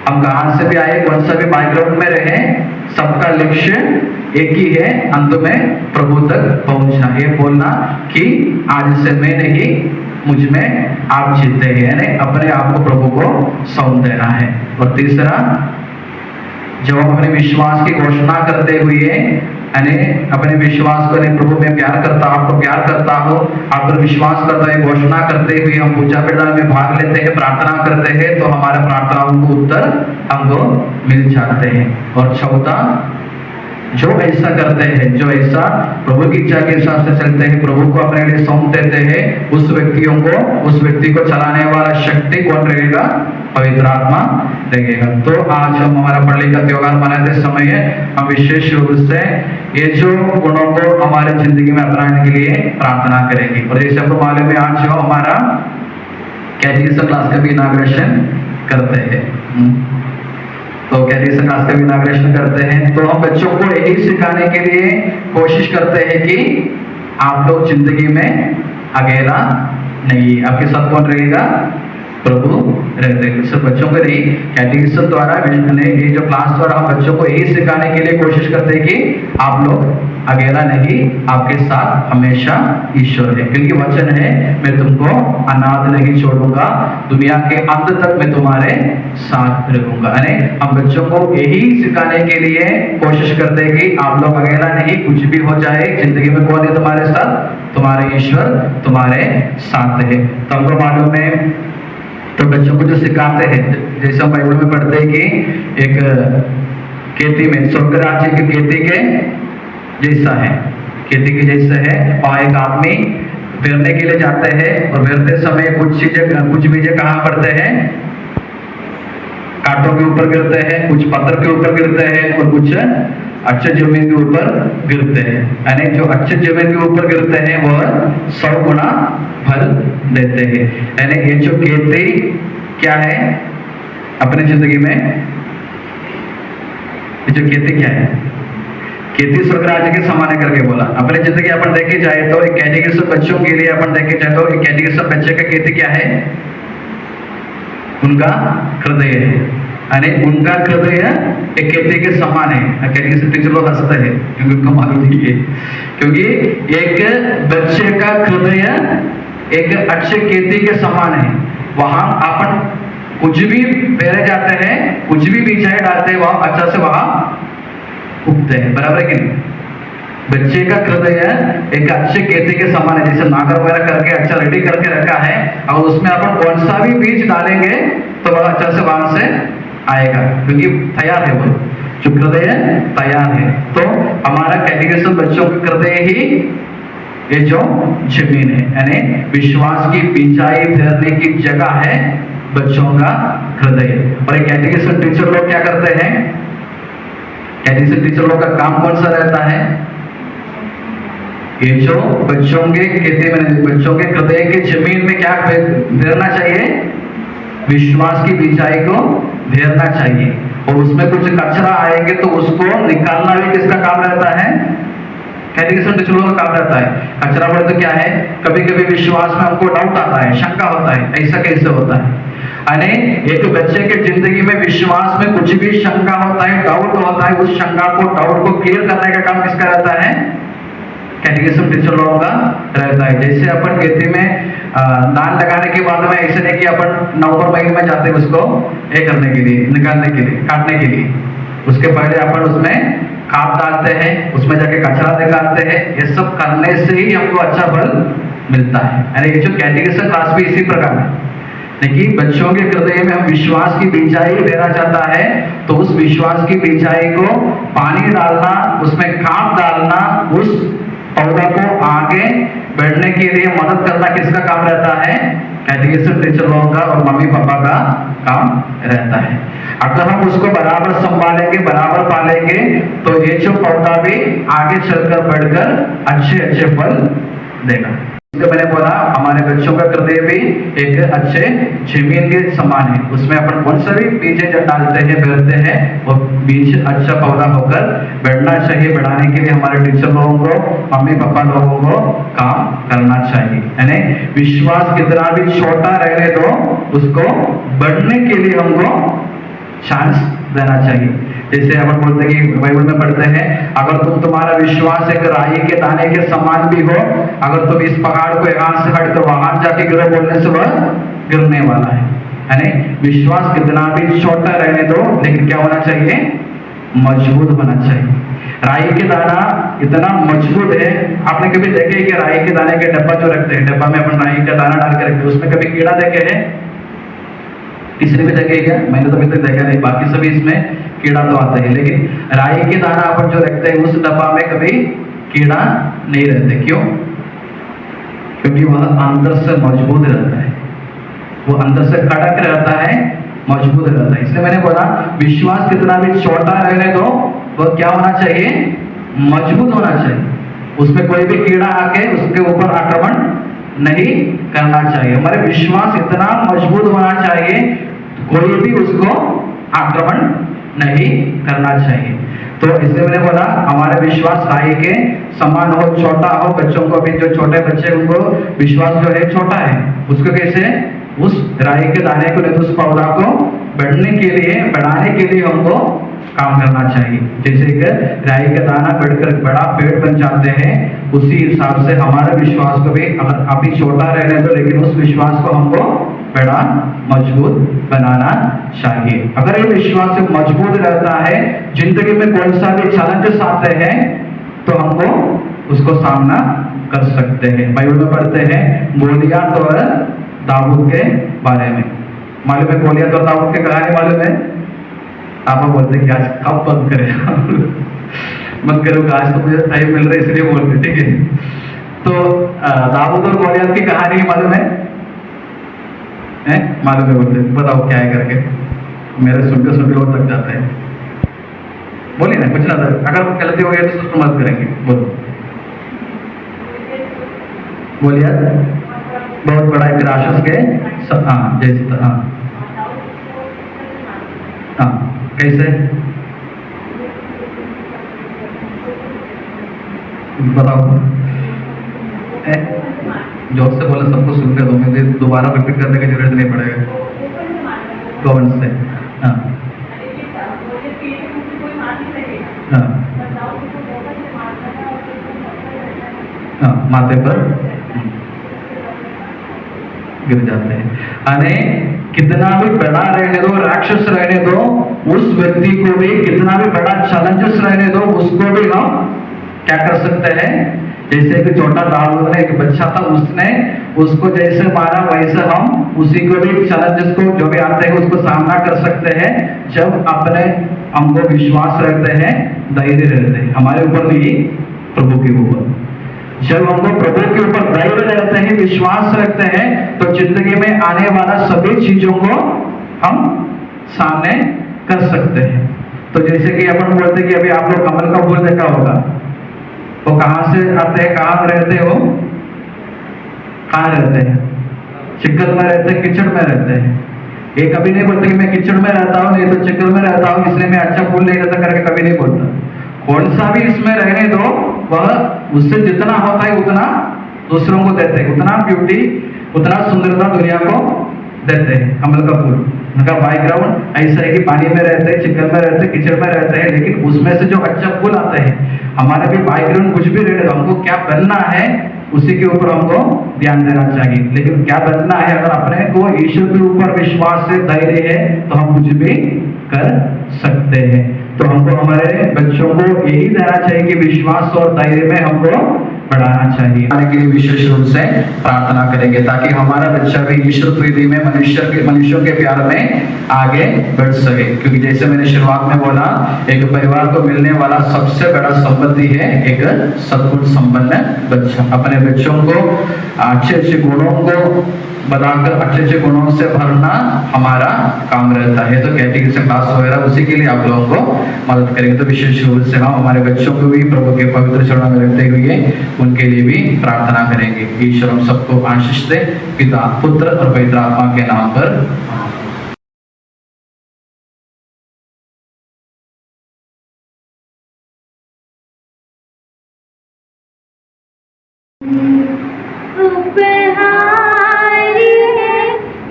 हम कहां से भी आए, कौन सा भी बैकग्राउंड में रहे, सबका लक्ष्य एक ही है, अंत में प्रभु तक पहुंचना। ये बोलना कि आज से मैं नहीं, मुझ में आप जीते हैं, यानी अपने आप को प्रभु को सौंप देना है। और तीसरा, जब हम अपने विश्वास की घोषणा करते हुए, यानी अपने विश्वास को, नहीं प्रभु मैं प्यार करता हूं, आपको प्यार करता हूं, आप पर विश्वास करता है, घोषणा करते हुए हम पूजा प्रदान में भाग लेते हैं, प्रार्थना करते हैं, तो हमारे प्रार्थनाओं को उत्तर हमको मिल जाते हैं। और चौथा, जो ऐसा करते हैं, जो ऐसा प्रभु की इच्छा के हिसाब से चलते हैं, प्रभु को अपने लिए सौंप देते हैं, उस व्यक्ति को चलाने वाला शक्ति कौन रहेगा? पवित्र आत्मा रहेगा। तो आज हम हमारा पल्ली का त्योहार मनाते समय हम विशेष रूप से ये जो गुणों को हमारे जिंदगी में अपनाने के लिए प्रार्थना करेंगे। और जैसे आपको मालूम है, आज जो हमारा कैटेकिज्म क्लास का भी इनॉग्रेशन करते हैं, तो कैटेकिज्म क्लास का भी इनॉग्रेशन करते हैं, तो हम बच्चों को यही सिखाने के लिए कोशिश करते हैं कि आप लोग जिंदगी में अकेला नहीं, आपके साथ कौन रहेगा? प्रभु रहते हैं। सिर्फ बच्चों को नहीं, कैटेकिज्म द्वारा ये जो क्लास द्वारा हम बच्चों को यही सिखाने के लिए कोशिश करते हैं कि आप लोग अकेला नहीं, आपके साथ हमेशा ईश्वर है। क्योंकि वचन है, मैं तुमको अनाथ नहीं छोड़ूंगा, दुनिया के अंत तक मैं तुम्हारे साथ रहूंगा। यानी हम बच्चों को यही सिखाने के लिए कोशिश करते हैं कि आप लोग अकेला नहीं, कुछ भी हो जाए जिंदगी में कौन है तुम्हारे साथ? तुम्हारे ईश्वर तुम्हारे साथ है। तो हमको मालूम है, तो बच्चों को जो सिखाते हैं, जैसे हम बाइबल में पढ़ते हैं कि एक खेती में स्वर्ग राज्य की खेती के जैसा है, खेती के जैसा है। और एक आदमी बेरने के लिए जाते हैं और बेरते समय कुछ बीजे कहाँ पड़ते हैं? कांटों के ऊपर गिरते हैं, कुछ पत्थर के ऊपर गिरते हैं और कुछ अच्छे जमीन के ऊपर गिरते हैं। यानी जो अच्छे जमीन के ऊपर गिरते हैं वह 100 गुना फल देते हैं। यानी ये जो खेती क्या है अपनी जिंदगी में, ये जो खेती क्या है? खेती स्वर्ग राज्य के समान है करके बोला। अपनी जिंदगी अपन देखे जाए तो एक कैटेकिज्म बच्चों के लिए अपन देखे जाए तो एक कैटेकिज्म बच्चे का खेती क्या है? उनका हृदय है। यानी उनका हृदय एक खेती के समान है। कैटेकिज्म टीचर लोग हंसते हैं क्योंकि उनको मालूम नहीं है, क्योंकि एक बच्चे का हृदय एक अच्छे खेती के समान है। वहां अपन कुछ भी पेरे जाते हैं, कुछ भी बीजाएं डालते हैं, वहां अच्छा से वहां उगते हैं। बराबर है कि नहीं? बच्चे का हृदय एक अच्छे खेती के समान है। जैसे नागर वगैरह करके अच्छा रेडी करके रखा है, और उसमें अपन कौन सा भी बीज डालेंगे तो वह अच्छा से वहां से आएगा, क्योंकि तैयार है, वो जो हृदय तैयार है। तो हमारा कैटेकिज्म बच्चों के हृदय ही ये जो जमीन है, यानी विश्वास की बिंचाई फेरने की जगह है बच्चों का हृदय। और ये कैटेकिज्म टीचर लोग क्या करते हैं? कैटेकिज्म टीचर लोग का काम कौन सा रहता है? ये जो बच्चों के खेती में, बच्चों के हृदय के जमीन में क्या फेरना चाहिए? विश्वास की बिंचाई को फेरना चाहिए। और उसमें कुछ कचरा आएंगे तो उसको निकालना भी किसका काम रहता है? कैटेकिज्म टीचर लोगों का काम रहता है। कचरा पड़े तो क्या है, कभी कभी विश्वास में हमको डाउट आता है, शंका होता है, ऐसा कैसे होता है। यानी एक बच्चे के जिंदगी में विश्वास में कुछ भी शंका होता है, डाउट होता है, उस शंका को, डाउट को क्लियर करने का काम किसका रहता है? कैटेकिज्म टीचर लोगों का रहता है। जैसे अपन खेती में धान लगाने के बाद में ऐसे नहीं कि अपन नवंबर महीने में जाते हैं उसको ये करने के लिए, निकालने के लिए, काटने के लिए। उसके पहले अपन उसमें खाद डालते हैं, उसमें जाके कचरा निकालते हैं। ये सब करने से ही हमको अच्छा फल मिलता है। यानी ये जो कैटेकिज्म क्लास भी इसी प्रकार है। लेकिन बच्चों के हृदय में हम विश्वास की बिंचाई देना चाहता है, तो उस विश्वास की बिंचाई को पानी डालना, उसमें खाद डालना, उस पौधा को आगे बढ़ने के लिए मदद करना किसका काम रहता है? कैटेकिज्म टीचर लोगों का और मम्मी पापा का काम रहता है। अगर हम उसको बराबर संभालेंगे, बराबर पालेंगे, तो ये जो पौधा भी आगे चलकर बढ़कर अच्छे फल देगा। तो मैंने बोला हमारे बच्चों का हृदय भी एक अच्छे जमीन के समान है। उसमें अपन कौन सा भी बीज डालते हैं, बेरते हैं, वो बीज अच्छा पौधा होकर बढ़ना चाहिए। बढ़ाने के लिए हमारे टीचर लोगों को, मम्मी पापा लोगों को काम करना चाहिए। यानी विश्वास कितना भी छोटा रहने दो, उसको बढ़ने के लिए हमको चांस देना चाहिए। जैसे अपन बोलते हैं कि बाइबल में पढ़ते हैं, अगर तुम्हारा विश्वास एक राई के दाने के समान भी हो, अगर तुम इस पहाड़ को यहाँ से हटकर वहां जाके गिरो बोलने से वह गिरने वाला है। यानी विश्वास कितना भी छोटा रहने दो, लेकिन क्या होना चाहिए? मजबूत होना चाहिए। राई के दाना इतना मजबूत है, आपने कभी देखे कि राई के दाने के डब्बा जो रखते हैं, डब्बा में अपन राई का दाना डाल के रखते हैं, उसमें कभी कीड़ा देखे है? किसी भी देखे क्या? मैंने तो अभी तक देखा नहीं, बाकी सभी इसमें कीड़ा तो आते हैं, लेकिन राई के दाना अपन जो रखते हैं उस डब्बा में कभी कीड़ा नहीं रहते। क्यों? क्योंकि वह अंदर से मजबूत रहता है, वो अंदर से कड़क रहता है, मजबूत रहता है। इसलिए मैंने बोला विश्वास कितना भी छोटा रहने दो, वह क्या होना चाहिए? मजबूत होना चाहिए। उसमें कोई भी कीड़ा आके उसके ऊपर आक्रमण नहीं करना चाहिए। हमारे विश्वास इतना मजबूत होना चाहिए, कोई भी उसको आक्रमण नहीं करना चाहिए। तो इसलिए मैंने बोला हमारा विश्वास राई के समान हो, छोटा हो। बच्चों को भी, जो छोटे बच्चे उनको विश्वास जो है छोटा है, उसको कैसे उस राई के दाने को नहीं तो उस पौधा को बढ़ाने के लिए हमको काम करना चाहिए। जैसे कि राई का दाना बढ़कर बड़ा पेड़ बन जाते हैं, उसी हिसाब से हमारे विश्वास को भी अगर अभी छोटा रहने दो, लेकिन उस विश्वास को हमको बड़ा मजबूत बनाना चाहिए। अगर ये विश्वास मजबूत रहता है, जिंदगी में कौन सा भी चैलेंजेस आते हैं तो हमको उसको सामना कर सकते हैं। बाइबल में पढ़ते हैं गोलियत और दाऊद के बारे में। मालूम है गोलियत और दाऊद की कहानी मालूम है? आप बोलते हैं कि आज कब बंद करें मत करो, आज तो मुझे टाइम मिल रहा है इसलिए बोलते, ठीक है। तो दाऊद और गोलियत की कहानी मालूम है? मालूम है? बोलते बताओ क्या है करके, मेरे सुनते सुनते लोग तक जाते हैं। बोलिए ना, कुछ ना, अगर गलती हो गई तो उसको मत करेंगे। बोलो। गोलियत बहुत बड़ा एक राक्षस के जैसे कैसे बताओ? जोर से बोले, सबको सुनते दो, मुझे दोबारा रिपीट करने की जरूरत नहीं पड़ेगा। कौन से? माथे पर गिर जाते हैं। अरे कितना भी बड़ा रहने दो, राक्षस रहने दो, उस व्यक्ति को भी कितना भी बड़ा चैलेंजेस रहने दो, उसको भी हम क्या कर सकते हैं? जैसे कि छोटा दाऊद ने एक बच्चा था, उसने उसको जैसे मारा वैसे हम उसी को भी चैलेंजेस को जो भी आते हैं उसको सामना कर सकते हैं, जब अपने हमको विश्वास रखते हैं, धैर्य रहते हैं हमारे ऊपर भी, प्रभु के ऊपर। जब हमको प्रभु के ऊपर धैर्य रहते हैं, विश्वास रखते हैं, तो जिंदगी में आने वाला सभी चीजों को हम सामने कर सकते हैं। तो जैसे कि अपन बोलते हैं कि अभी आप लोग कमल का फूल देखा होगा, वो कहाँ से आते हैं, कहाँ रहते हो, कहाँ रहते हैं? चिकन में रहते हैं, कीचड़ में रहते हैं। ये कभी नहीं बोलते कि मैं कीचड़ में रहता हूँ, नहीं तो चिकन में रहता हूँ, इसलिए मैं अच्छा फूल नहीं रहता करके कभी नहीं बोलता। कौन सा भी इसमें रहने दो, वह उससे जितना होता है उतना दूसरों को देते हैं, उतना ब्यूटी, उतना सुंदरता दुनिया को देते हैं। कमल का फूल उनका बैकग्राउंड ऐसा है कि पानी में रहते हैं, चिकन में रहते हैं, कीचड़ में रहते हैं, लेकिन उसमें से जो अच्छा फूल आते हैं, हमारा भी बैकग्राउंड कुछ भी रहे, हमको क्या बनना है उसी के ऊपर हमको ध्यान देना चाहिए। लेकिन क्या बनना है, अगर अपने को ईश्वर के ऊपर विश्वास से धैर्य है तो हम कुछ भी कर सकते हैं। तो हमको हमारे बच्चों को यही देना चाहिए कि विश्वास और धैर्य में हमको बढ़ाना चाहिए। आने के लिए विशेष रूप से प्रार्थना करेंगे ताकि हमारा बच्चा भी ईश्वर प्रीति में, मनुष्यों के प्यार में आगे बढ़ सके। क्योंकि जैसे मैंने शुरुआत में बोला, एक परिवार को मिलने वाला सबसे बड़ा संपत्ति है एक सद्गुण संपन्न बच्चा। अपने बच्चों को अच्छे अच्छे गुणों को बताकर अच्छे अच्छे गुणों से भरना हमारा काम रहता है। तो कैटेकिज्म क्लास वगैरह उसी के लिए आप लोगों को मदद करेंगे। तो विशेष रूप से हम हमारे बच्चों को भी प्रभु के पवित्र चरणों में रखते हुए उनके लिए भी प्रार्थना करेंगे। ईश्वर हम सबको आशीष दे, पिता, पुत्र और पवित्र आत्मा के नाम पर।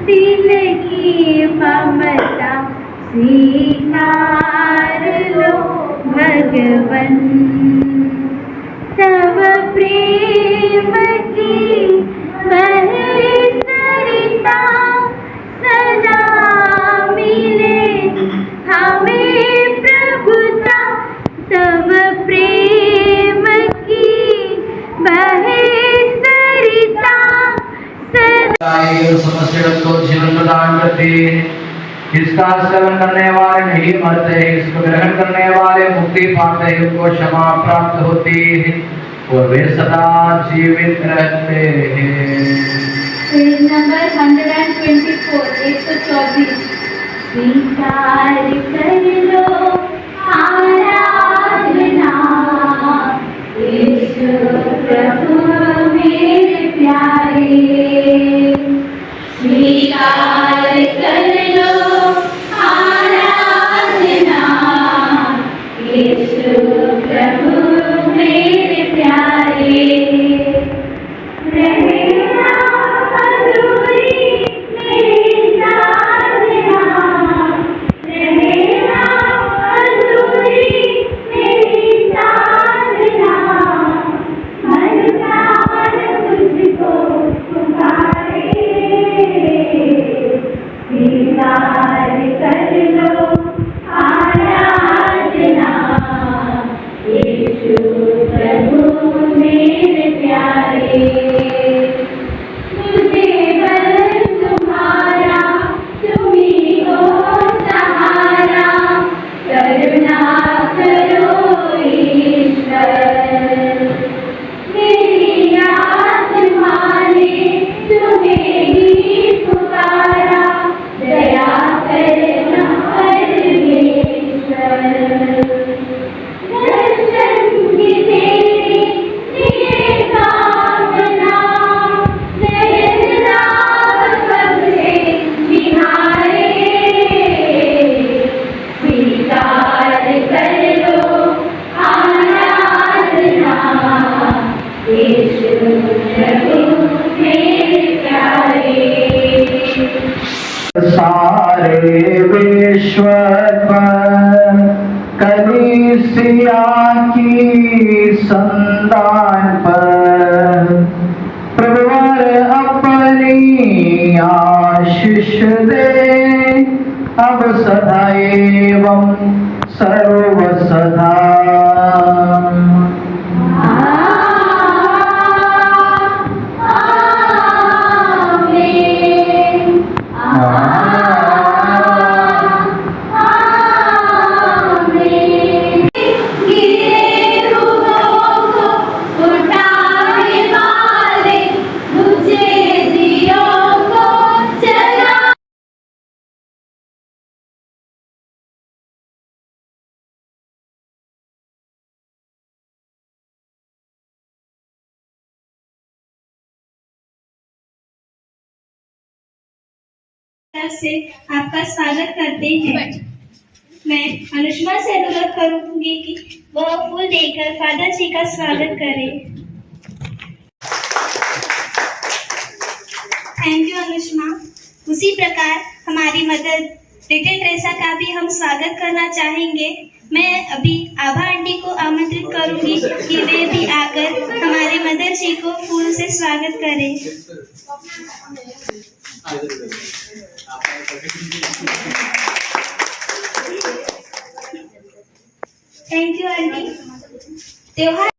दिल की ममता स्वीकार लो भगवन, तब प्रेम की बहरी सरिता सदा मिले हमें प्रभुता, तब प्रेम की बहरी सरिता समस्या को जीवन प्रदान करते, इसका सेवन करने वाले नहीं मरते, इसको ग्रहण करने वाले मुक्ति पाते, उनको क्षमा प्राप्त होती है और वे सदा जीवित रहते हैं। Page number 124, 124। स्वीकार कर लो आराधना, यीशु प्रभु मेरे प्यारे, स्वीकार कर लो आराधना, यीशु प्रभु मेरे प्यारे, रहना अधूरी को तुम्हारे स्वीकार कर लो आराधना यीशु प्रभु मेरे प्यारे। मुझे बल तुम्हारा तुम ही हो सहारा करुणा करो ईश्वर। मेरी आत्मा ने तुम्हें ही पुकारा दया करना परमेश्वर। दर्शन की तेरी ये कामना नयन राग कब से निहारे स्वीकार कर लो आराधना यीशु प्रभु मेरे प्यारे। सारे विश्व पर कलीसिया की संतान पर प्रभुवर अपनी आशीष दे अब सदा एवं सर्व सदा। से आपका स्वागत करते हैं। मैं अनुष्मा से अनुरोध करूंगी कि वह फूल देकर फादर जी का स्वागत करें। Thank you Anushma. उसी प्रकार हमारी मदर लिटिल ट्रेसा का भी हम स्वागत करना चाहेंगे। मैं अभी आभा आंटी को आमंत्रित करूंगी कि वे भी आकर हमारे मदर जी को फूल से स्वागत करें। Thank you aunty. त्योहार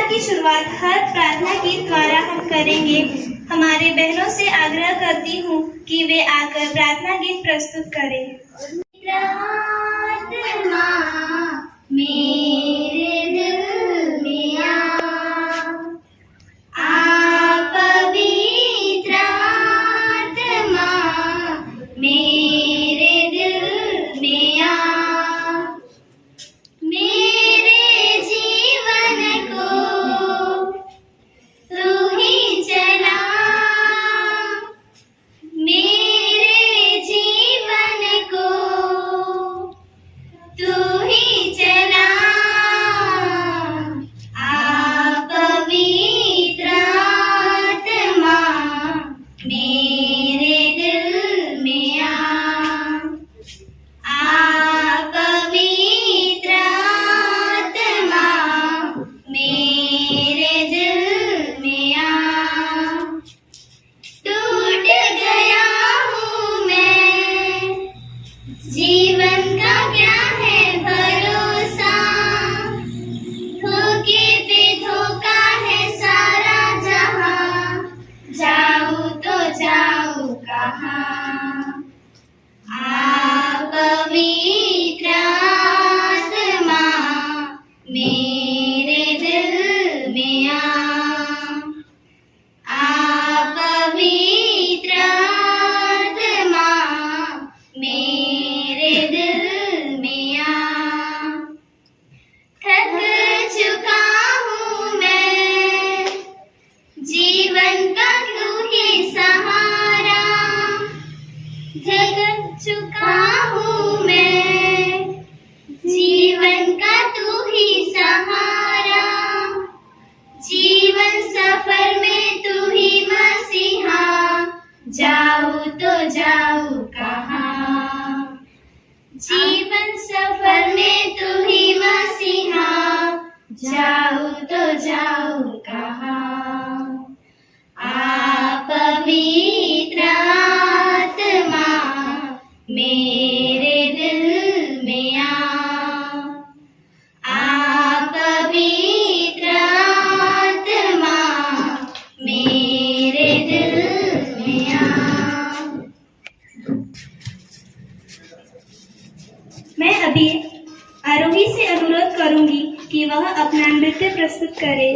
की शुरुआत हर प्रार्थना गीत द्वारा हम करेंगे। हमारे बहनों से आग्रह करती हूँ कि वे आकर प्रार्थना गीत प्रस्तुत करें। प्रार्थना मेरे दिल में आ पवित्र आत्मा मेरे दिल में आ मेरे जीवन को तू ही चला मेरे जीवन को तू ही चला आ पवित्र आत्मा मेरे दिल में आ पवित्र आत्मा मेरे दिल में टूट गया हूँ मैं जीवन का क्या है भरोसा धोखे पे धोखा है सारा जहां जाऊँ तो जाऊँ कहाँ आ पवित्र आत्मा मेरे दिल में आ पवित्र आत्मा मेरे दिल में थक चुका हूँ मैं जीवन का तू ही सहारा जाऊँ तो जाऊँ कहाँ, जीवन सफर में तू ही मसीहा, जाऊँ तो जाऊँ कहाँ। आ पवित्र आत्मा मेरे दिल में आ पवित्र आत्मा मेरे दिल में मैं अभी आरोही से अनुरोध करूंगी कि वह अपना नृत्य प्रस्तुत करे।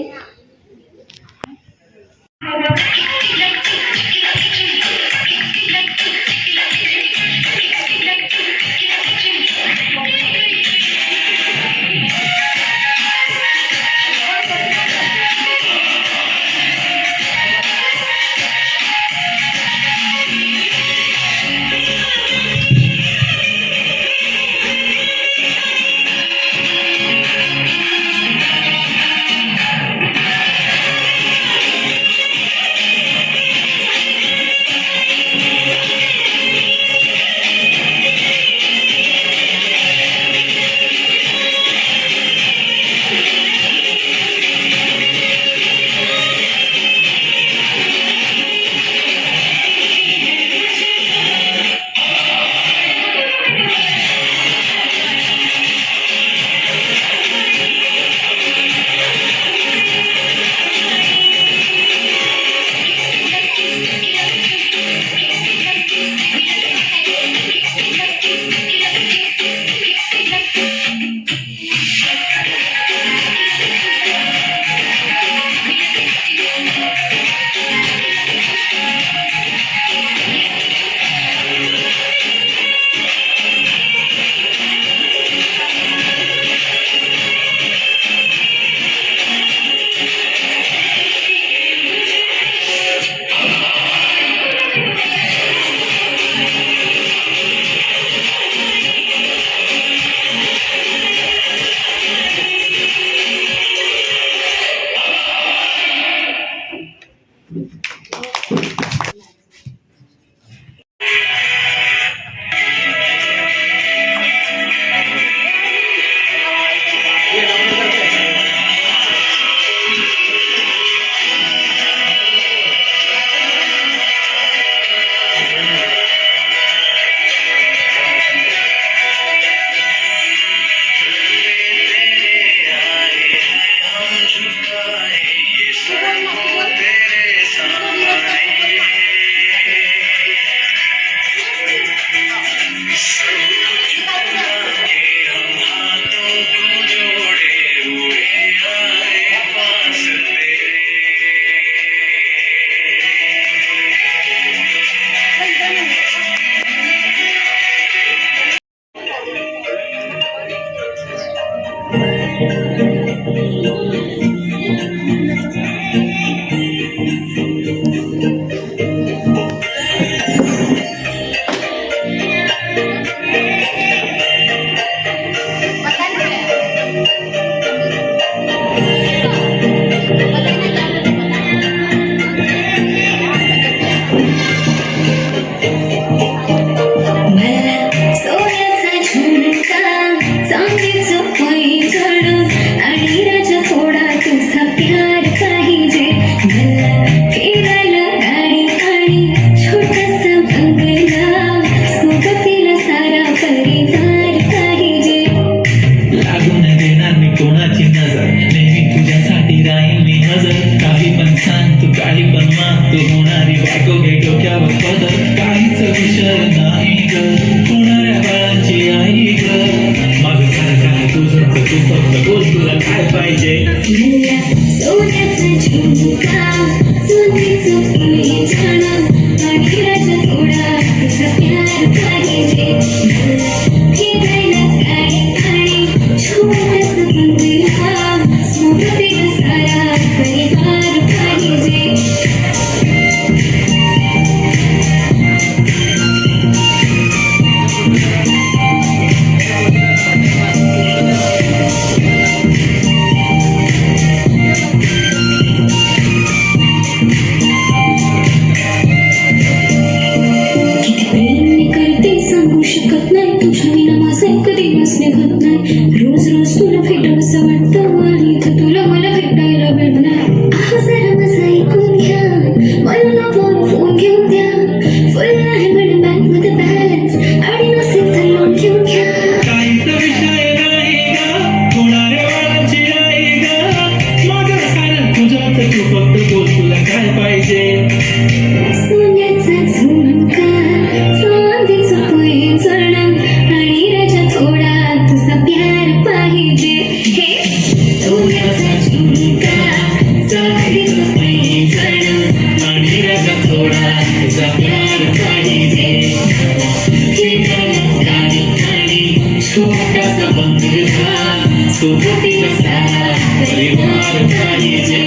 सोबतीला साथ परिवार पाहिजे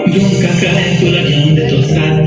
दोन काका आहे तुला घेऊन देतो साथ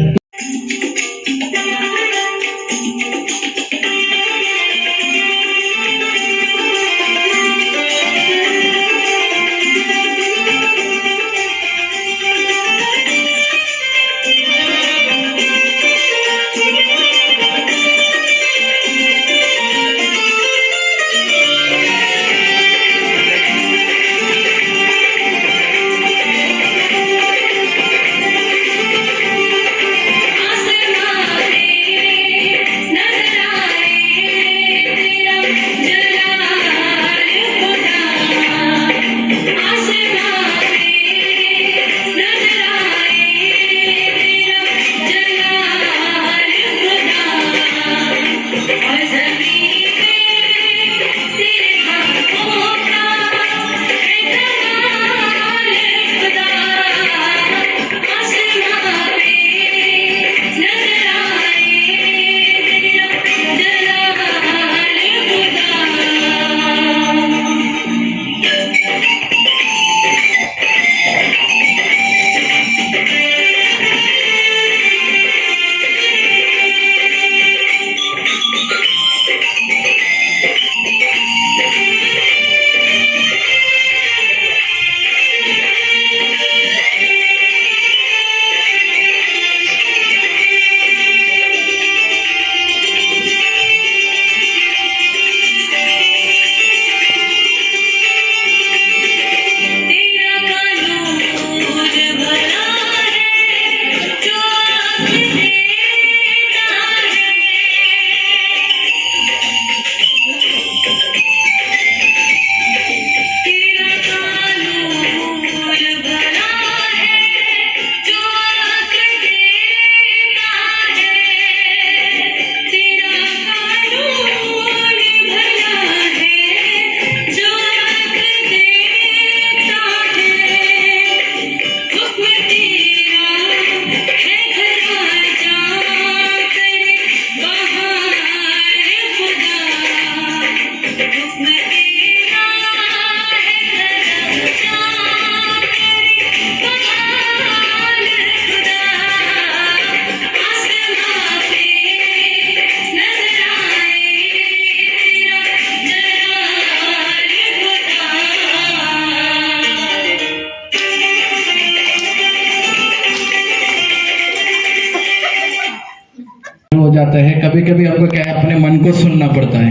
हो जाता है। कभी कभी हमको क्या है अपने मन को सुनना पड़ता है।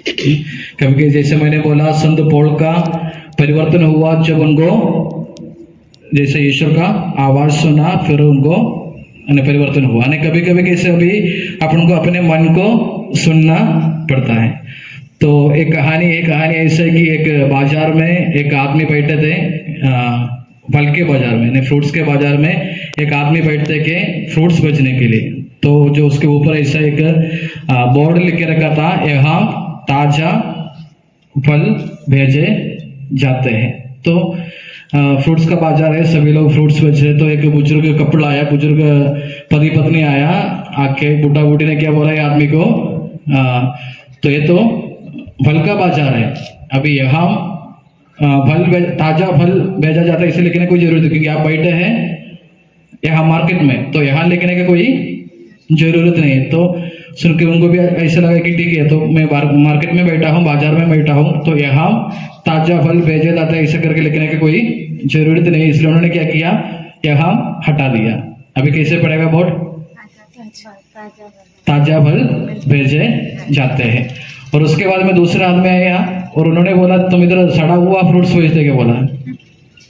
कभी कभी जैसे मैंने बोला संत पौल का परिवर्तन हुआ जब उनको जैसे ईश्वर का आवाज सुना फिर उनको परिवर्तन हुआ। कभी कभी कैसे अभी अपन को अपने मन को सुनना पड़ता है। तो एक कहानी ऐसे है कि एक बाजार में एक आदमी बैठे थे, फल के बाजार में, फ्रूट्स के बाजार में एक आदमी बैठते के फ्रूट्स बेचने के लिए। तो जो उसके ऊपर ऐसा एक बोर्ड लिख के रखा था, यहाँ ताजा फल भेजे जाते हैं। तो फ्रूट्स का बाजार है, सभी लोग फ्रूट्स बेच रहे। तो एक बुजुर्ग कपड़ा आया, बुजुर्ग पति पत्नी आया, आके बुढ़ा बूढ़ी ने क्या बोला ये आदमी को, तो ये तो फल का बाजार है, अभी यहाँ ताजा फल भेजा जाता है, इसे लिखने की कोई जरूरत है क्योंकि आप बैठे हैं यहाँ मार्केट में, तो यहाँ लिखने की कोई जरूरत नहीं है। तो सुन के उनको भी ऐसा लगा कि ठीक है, तो मैं मार्केट में बैठा हूँ, बाजार में बैठा हूँ, तो यहाँ ताजा फल भेजे जाता है ऐसा करके लिखने की कोई जरूरत नहीं। इसलिए उन्होंने क्या किया, यहाँ हटा दिया। अभी कैसे पड़ेगा बोर्ड, ताजा फल भेजे जाते हैं। और उसके बाद में दूसरा आदमी आया और उन्होंने बोला तुम इधर सड़ा हुआ फ्रूट्स बेचते क्या, बोला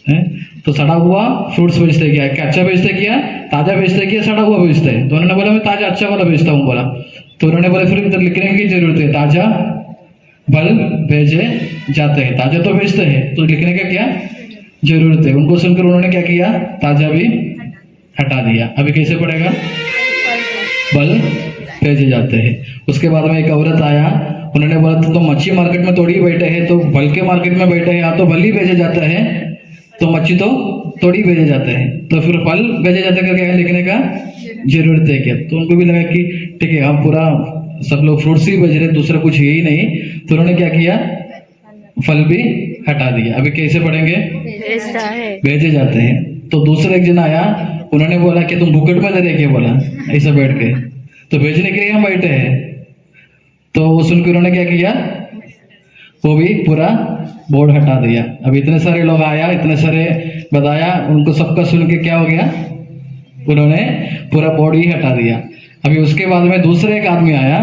है तो सड़ा हुआ फ्रूट्स बेचते क्या, अच्छा बेचते क्या, ताजा बेचते क्या, सड़ा हुआ बेचते है। तो उन्होंने बोला मैं ताजा अच्छा वाला बेचता हूँ बोला। तो उन्होंने बोला फिर इधर लिखने की जरूरत है, ताजा फल भेजे जाते हैं, ताजा तो बेचते हैं तो लिखने का क्या जरूरत है। उनको सुनकर उन्होंने क्या किया, ताजा भी हटा दिया। अभी कैसे पड़ेगा, फल भेजे जाते हैं। उसके बाद में एक औरत आया, उन्होंने बोला तो मच्छी मार्केट में थोड़ी बैठे हैं, तो फल के मार्केट में बैठे हैं, यहाँ तो फल ही भेजे जाता है, तो मच्छी तो थोड़ी भेजे जाते हैं, तो फिर फल भेजे जाते हैं क्या लिखने का जरूरत है क्या। तो उनको भी लगा कि ठीक है हम पूरा सब लोग फ्रूट्स ही भेज रहे, दूसरा कुछ है ही नहीं। तो उन्होंने क्या किया, फल भी हटा दिया। अभी कैसे पढ़ेंगे? ऐसा है। भेजे जाते हैं। तो दूसरा एक जन आया, उन्होंने बोला कि तुम बुकट में दे रहे, क्या बोला ऐसा बैठ के, तो भेजने के लिए हम बैठे हैं। तो वो सुनकर उन्होंने क्या किया, वो भी पूरा बोर्ड हटा दिया। अब इतने सारे लोग आया, इतने सारे बताया, उनको सबका सुन के क्या हो गया, उन्होंने पूरा बोर्ड ही हटा दिया। अभी उसके बाद में दूसरे एक आदमी आया,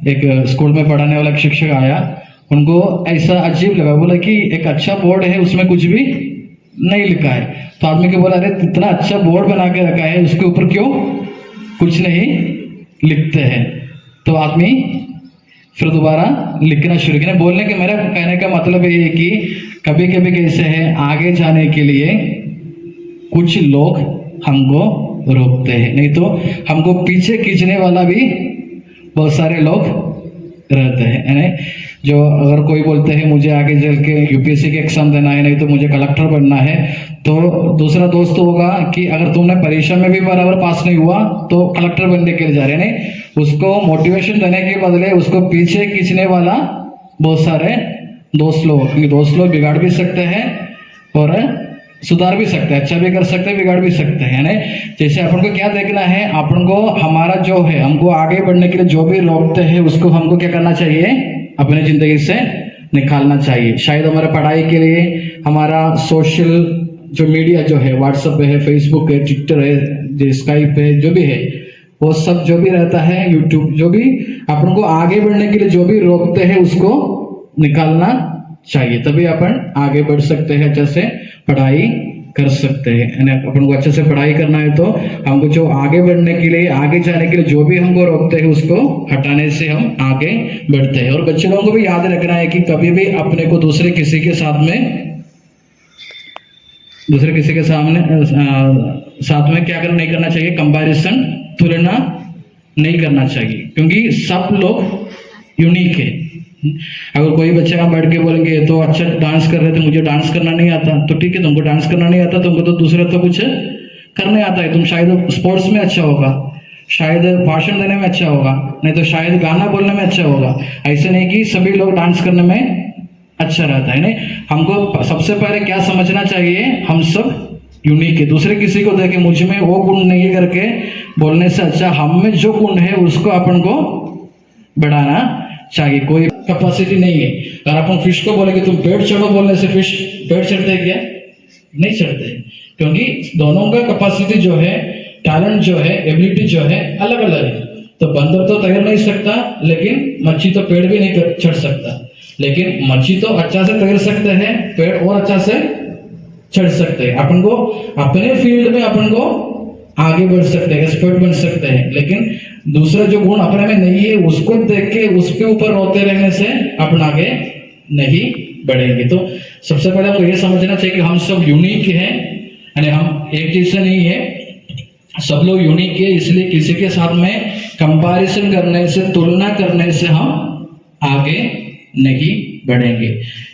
एक स्कूल में पढ़ाने वाला एक शिक्षक आया, उनको ऐसा अजीब लगा, बोला कि एक अच्छा बोर्ड है उसमें कुछ भी नहीं लिखा है। तो आदमी को बोला, अरे इतना अच्छा बोर्ड बना के रखा है, उसके ऊपर क्यों कुछ नहीं लिखते हैं? तो आदमी फिर दोबारा लिखना शुरू किया। बोलने के मेरा कहने का मतलब ये है कि कभी कभी कैसे है, आगे जाने के लिए कुछ लोग हमको रोकते हैं, नहीं तो हमको पीछे खींचने वाला भी बहुत सारे लोग रहते हैं, है ना? जो अगर कोई बोलते हैं मुझे आगे चल के यूपीएससी के एग्जाम देना है, नहीं तो मुझे कलेक्टर बनना है, तो दूसरा दोस्त होगा कि अगर तुमने परीक्षा में भी बराबर पास नहीं हुआ तो कलेक्टर बनने के लिए जा रहे हैं, उसको मोटिवेशन देने के बदले उसको पीछे खींचने वाला बहुत सारे दोस्त लोग, क्योंकि दोस्त लोग बिगाड़ भी सकते हैं और सुधार भी सकते हैं, अच्छा भी कर सकते हैं, बिगाड़ भी सकते हैं, ना? जैसे अपन को क्या देखना है, अपन को हमारा जो है, हमको आगे बढ़ने के लिए जो भी रोकते हैं उसको हमको क्या करना चाहिए, अपने जिंदगी से निकालना चाहिए। शायद हमारे पढ़ाई के लिए हमारा सोशल जो मीडिया जो है, व्हाट्सएप है, फेसबुक है, ट्विटर है, जो स्काइप है, जो भी है, वो सब जो भी रहता है, यूट्यूब, जो भी अपन को आगे बढ़ने के लिए जो भी रोकते हैं उसको निकालना चाहिए, तभी अपन आगे बढ़ सकते हैं, अच्छे से पढ़ाई कर सकते हैं। अपन को अच्छे से पढ़ाई करना है तो हमको जो आगे बढ़ने के लिए, आगे जाने के लिए जो भी हमको रोकते हैं उसको हटाने से हम आगे बढ़ते हैं। और बच्चे लोगों को भी याद रखना है कि कभी भी अपने को दूसरे किसी के साथ में क्या नहीं करना चाहिए, कंपैरिजन, तुलना नहीं करना चाहिए, क्योंकि सब लोग यूनिक है। अगर कोई बच्चा का बैठ के बोलेंगे तो अच्छा डांस कर रहे थे, मुझे डांस करना नहीं आता, तो ठीक है, तुमको डांस करना नहीं आता, तुमको तो दूसरा तो कुछ करने आता है, तुम शायद स्पोर्ट्स में अच्छा होगा, शायद भाषण देने में अच्छा होगा, नहीं तो शायद गाना बोलने में अच्छा होगा। ऐसे नहीं कि सभी लोग डांस करने में अच्छा रहता है, नहीं? हमको सबसे पहले क्या समझना चाहिए, हम सब यूनिक है। दूसरे किसी को देखे मुझ में वो गुण नहीं करके बोलने से अच्छा हम में जो गुण है उसको अपन को बढ़ाना चाहिए। कोई कैपेसिटी नहीं है, अगर अपन फिश को बोले कि तुम पेड़ चढ़ो, बोलने से फिश पेड़ चढ़ते हैं क्या? नहीं चढ़ते, क्योंकि दोनों का कैपेसिटी जो है, टैलेंट जो है, एबिलिटी जो है, अलग अलग है। तो बंदर तो तैर नहीं सकता, लेकिन मच्छी तो पेड़ भी नहीं चढ़ सकता, लेकिन मच्छी तो अच्छा से तैर सकते हैं, पेड़ और अच्छा से चढ़ सकते हैं। अपन को अपने फील्ड में अपन को आगे बढ़ सकते हैं, एक्सपर्ट बन सकते हैं, लेकिन दूसरा जो गुण अपने में नहीं है उसको देख के उसके ऊपर रोते रहने से अपन आगे नहीं बढ़ेंगे। तो सबसे पहले हमको ये समझना चाहिए कि हम सब यूनिक हैं, यानी हम एक जैसे नहीं है, सब लोग यूनिक है। इसलिए किसी के साथ में कंपैरिजन करने से, तुलना करने से हम आगे नहीं बढ़ेंगे।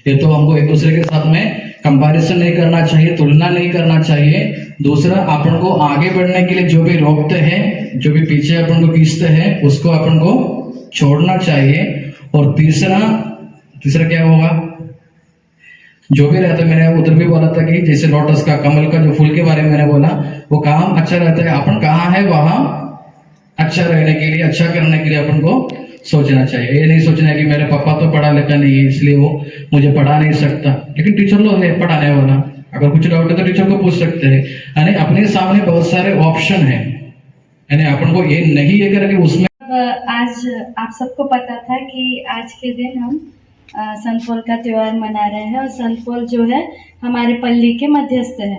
ये तो हमको एक दूसरे के साथ में कंपैरिजन नहीं करना चाहिए, तुलना नहीं करना चाहिए। दूसरा, अपन को आगे बढ़ने के लिए जो भी रोकते हैं, जो भी पीछे अपन को खींचते हैं, उसको अपन को छोड़ना चाहिए। और तीसरा क्या होगा, जो भी रहता है, मैंने उधर भी बोला था कि जैसे लोटस का, कमल का जो फूल के बारे में मैंने बोला, वो काम अच्छा रहता है, अपन कहाँ है वहां अच्छा रहने के लिए, अच्छा करने के लिए अपन को सोचना चाहिए। ये नहीं सोचना है कि मेरे पापा तो पढ़ा लिखा नहीं है इसलिए वो मुझे पढ़ा नहीं सकता, लेकिन टीचर लोग है पढ़ाने वाला, अगर कुछ डाउट है तो टीचर को पूछ सकते हैं। यानी अपने सामने बहुत सारे ऑप्शन है, यानी अपन को ये नहीं है करके उसमें। आज आप सबको पता था कि आज के दिन हम संत पौल का त्यौहार मना रहे हैं, और संत पौल जो है हमारे पल्ली के मध्यस्थ है।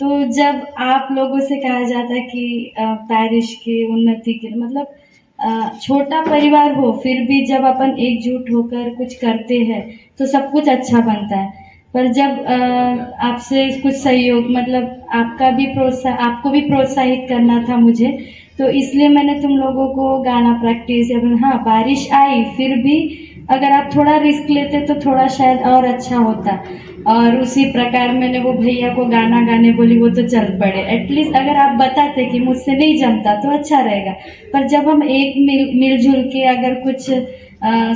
तो जब आप लोगों से कहा जाता है कि पैरिश की उन्नति के लिए, मतलब छोटा परिवार हो, फिर भी जब अपन एकजुट होकर कुछ करते हैं तो सब कुछ अच्छा बनता है। पर जब आपसे कुछ सहयोग, मतलब आपको भी प्रोत्साहित करना था मुझे, तो इसलिए मैंने तुम लोगों को गाना प्रैक्टिस, हाँ बारिश आई फिर भी अगर आप थोड़ा रिस्क लेते तो थोड़ा शायद और अच्छा होता। और उसी प्रकार मैंने वो भैया को गाना गाने बोली, वो तो चल पड़े। एटलीस्ट अगर आप बताते कि मुझसे नहीं जमता तो अच्छा रहेगा। पर जब हम एक मिलजुल के अगर कुछ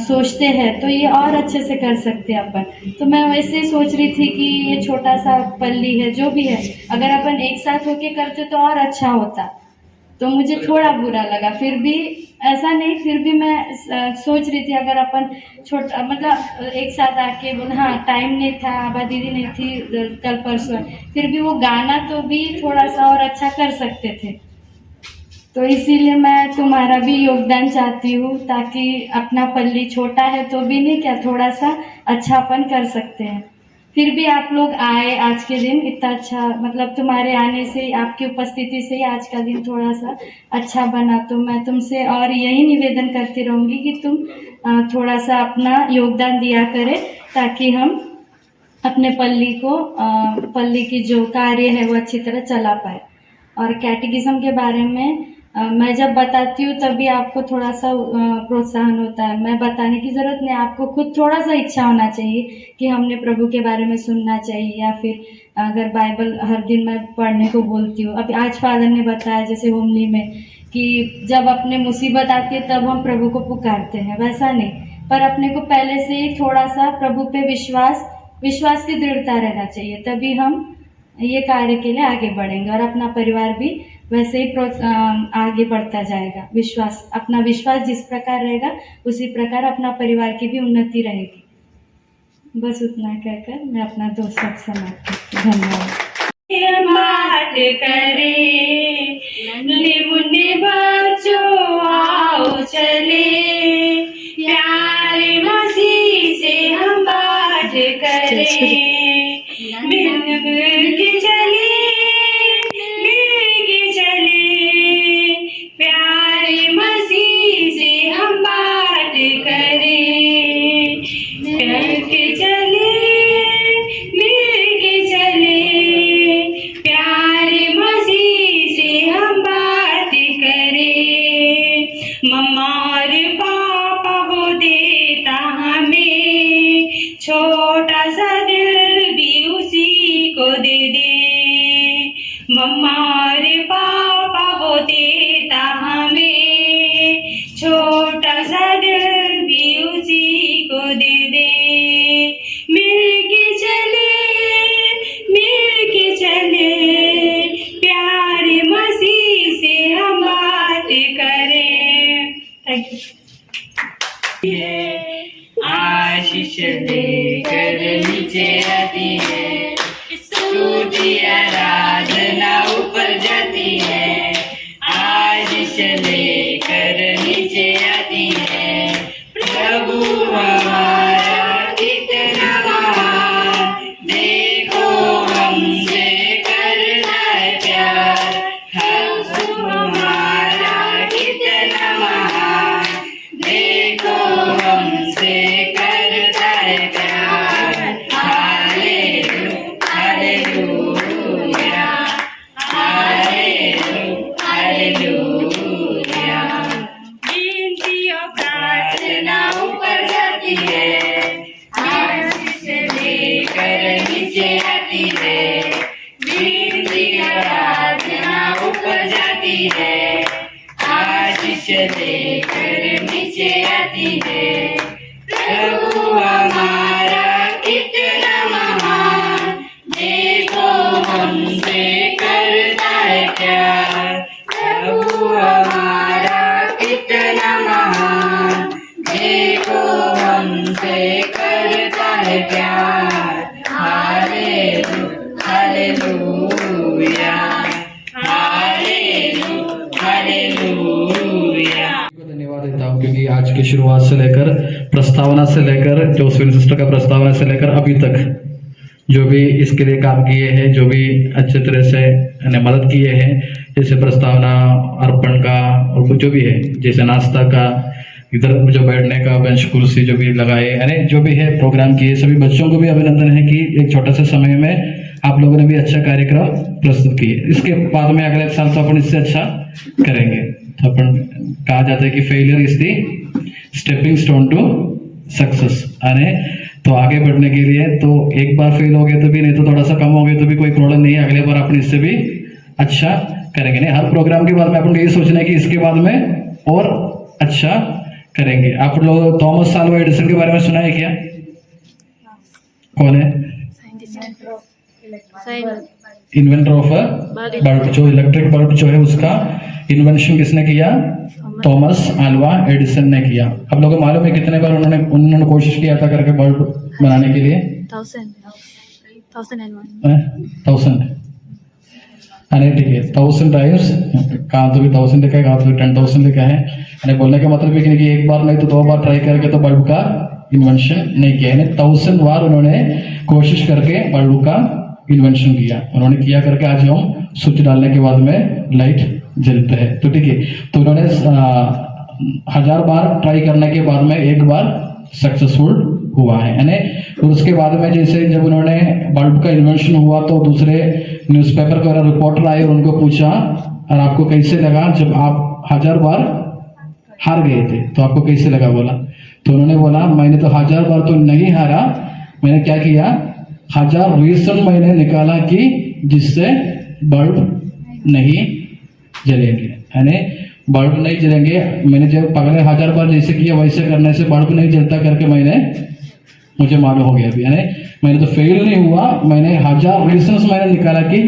सोचते हैं तो ये और अच्छे से कर सकते हैं अपन। तो मैं वैसे ही सोच रही थी कि ये छोटा सा पल्ली है जो भी है, अगर अपन एक साथ होके करते तो और अच्छा होता। तो मुझे थोड़ा बुरा लगा, फिर भी ऐसा नहीं, फिर भी मैं सोच रही थी अगर अपन छोटा मतलब एक साथ आके हाँ टाइम नहीं था, आबा दीदी नहीं थी कल परसों, फिर भी वो गाना तो भी थोड़ा सा और अच्छा कर सकते थे। तो इसीलिए मैं तुम्हारा भी योगदान चाहती हूँ, ताकि अपना पल्ली छोटा है तो भी नहीं क्या थोड़ा सा अच्छापन कर सकते हैं। फिर भी आप लोग आए आज के दिन, इतना अच्छा मतलब तुम्हारे आने से, आपकी उपस्थिति से ही आज का दिन थोड़ा सा अच्छा बना। तो मैं तुमसे और यही निवेदन करती रहूँगी कि तुम थोड़ा सा अपना योगदान दिया करें, ताकि हम अपने पल्ली की जो कार्य है वो अच्छी तरह चला पाए। और कैटेकिज्म के बारे में मैं जब बताती हूँ तभी आपको थोड़ा सा प्रोत्साहन होता है। मैं बताने की ज़रूरत नहीं, आपको खुद थोड़ा सा इच्छा होना चाहिए कि हमने प्रभु के बारे में सुनना चाहिए, या फिर अगर बाइबल हर दिन मैं पढ़ने को बोलती हूँ। अभी आज फादर ने बताया जैसे होमली में कि जब अपने मुसीबत आती है तब हम प्रभु को पुकारते हैं, वैसा नहीं, पर अपने को पहले से ही थोड़ा सा प्रभु पे विश्वास की दृढ़ता रहना चाहिए, तभी हम ये कार्य के लिए आगे बढ़ेंगे और अपना परिवार भी वैसे ही आगे बढ़ता जाएगा। अपना विश्वास जिस प्रकार रहेगा उसी प्रकार अपना परिवार की भी उन्नति रहेगी। बस उतना कहकर मैं अपना 2 शब्द समाप्त करती हूँ। धन्यवाद। बात करे मुन्ने बच्चों आओ चले, प्यारे मसीह से हम बात करें, मिल के चले, प्यारे मसीह से हम बात करें, मिल के चले, प्यारे मसीह से हम बात करें। मम्मा और पापा वो देता हमें, छोटा सा दिल भी उसी को दे दे। मम्मा और पापा वो देता हमें, छोटा सा दिल भी उसी को दे दे। मिल के चले, प्यारे मसीह से हम बात करें। Thank you. आशीष लेकर नीचे आती है, स्तुति आराधना ऊपर जाती है। आशीष लेकर नीचे आती है, प्रभु हमारा कितना महान, देखो हमसे करता है प्यार। प्रभु हमारा कितना महान, देखो हमसे करता है प्यार। Hallelujah, hallelujah. गिनती और प्रार्थना ऊपर जाती है, आशीष लेकर नीचे आती है। गिनती और प्रार्थना ऊपर जाती है, आशीष लेकर नीचे आती है। प्रभु हमारा कितना महान, देखो हमसे करता है प्यार। प्रभु हमारा कितना महान, देखो हमसे करता है प्यार। Hallelujah, hallelujah. धन्यवाद देता हूँ क्योंकि आज की शुरुआत से लेकर प्रस्तावना से लेकर जोसेफिन सिस्टर का प्रस्तावना से लेकर अभी तक जो भी इसके लिए काम किए हैं, जो भी अच्छे तरह से मदद किए हैं, जैसे प्रस्तावना अर्पण का और कुछ जो भी है, जैसे नाश्ता का, इधर जो बैठने का बेंच कुर्सी जो भी लगाए, यानी जो भी है प्रोग्राम किए, सभी बच्चों को भी अभिनंदन है कि एक छोटे से समय में आप लोगों ने भी अच्छा कार्यक्रम प्रस्तुत किए। इसके बाद में अगले साल तो अपन इससे अच्छा करेंगे। तो अपन कहा जाता है कि failure is the stepping stone to success, यानी तो आगे बढ़ने के लिए तो एक बार फेल हो गए तो भी नहीं, तो थोड़ा सा कम हो गए तो भी कोई प्रॉब्लम नहीं है, अगले बार अपन इससे भी अच्छा करेंगे। नहीं, हर प्रोग्राम के बाद में अपन यही सोचना है कि इसके बाद में और अच्छा करेंगे। आप लोग थॉमस अल्वा एडिसन के बारे में सुना है क्या? कौन है? Inventor of bulb. जो इलेक्ट्रिक बल्ब जो है उसका इन्वेंशन किसने किया? थॉमस अल्वा एडिसन ने किया। आप लोगों को मालूम है कितने बार उन्होंने कोशिश किया था करके बल्ब बनाने के लिए? 1000 अरे ठीक है, 1000 टाइम्स। कहाँ तो भी 1000 लिखा है, कहाँ तो भी 10,000 लिखा है। अरे बोलने का मतलब है कि एक बार नहीं तो 2 बार ट्राई करके तो बल्ब का इन्वेंशन नहीं किया। 1000 बार उन्होंने कोशिश करके बल्ब का इन्वेंशन किया। उन्होंने किया करके आज हम स्विच डालने के बाद में लाइट जलता है। तो ठीक है, तो उन्होंने 1000 बार ट्राई करने के बाद में एक बार सक्सेसफुल हुआ है, यानी। और उसके बाद में जैसे जब उन्होंने बल्ब का इन्वेंशन हुआ तो दूसरे न्यूज़पेपर का रिपोर्टर आए और उनको पूछा, और आपको कैसे लगा जब आप 1000 बार हार गए थे, तो आपको कैसे लगा? बोला तो उन्होंने बोला मैंने तो 1000 बार तो नहीं हारा, मैंने क्या किया, 1000 रीजन मैंने निकाला कि जिससे बल्ब नहीं जलेंगे, यानी बल्ब नहीं जलेंगे। मैंने जब पहले 1000 बार जैसे किया वैसे करने से बल्ब नहीं जलता करके मुझे मालूम हो गया। यानी मैंने तो फेल नहीं हुआ, मैंने 1000 रीजंस मैंने निकाला कि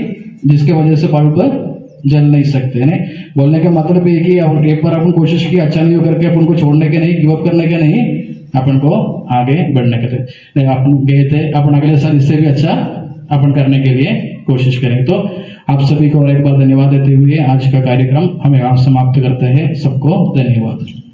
जिसके वजह से बल्ब जल नहीं सकते। यानी बोलने का मतलब ये कि एक बार अपन कोशिश की, अच्छा नहीं हो करके अपन को छोड़ने के नहीं, गिव अप करने के नहीं, अपन को आगे बढ़ने के थे। अपन गए थे, अपन अगले साल इससे भी अच्छा अपन करने के लिए कोशिश करेंगे। तो आप सभी को और एक बार धन्यवाद देते हुए आज का कार्यक्रम हमें आप समाप्त करते हैं। सबको धन्यवाद।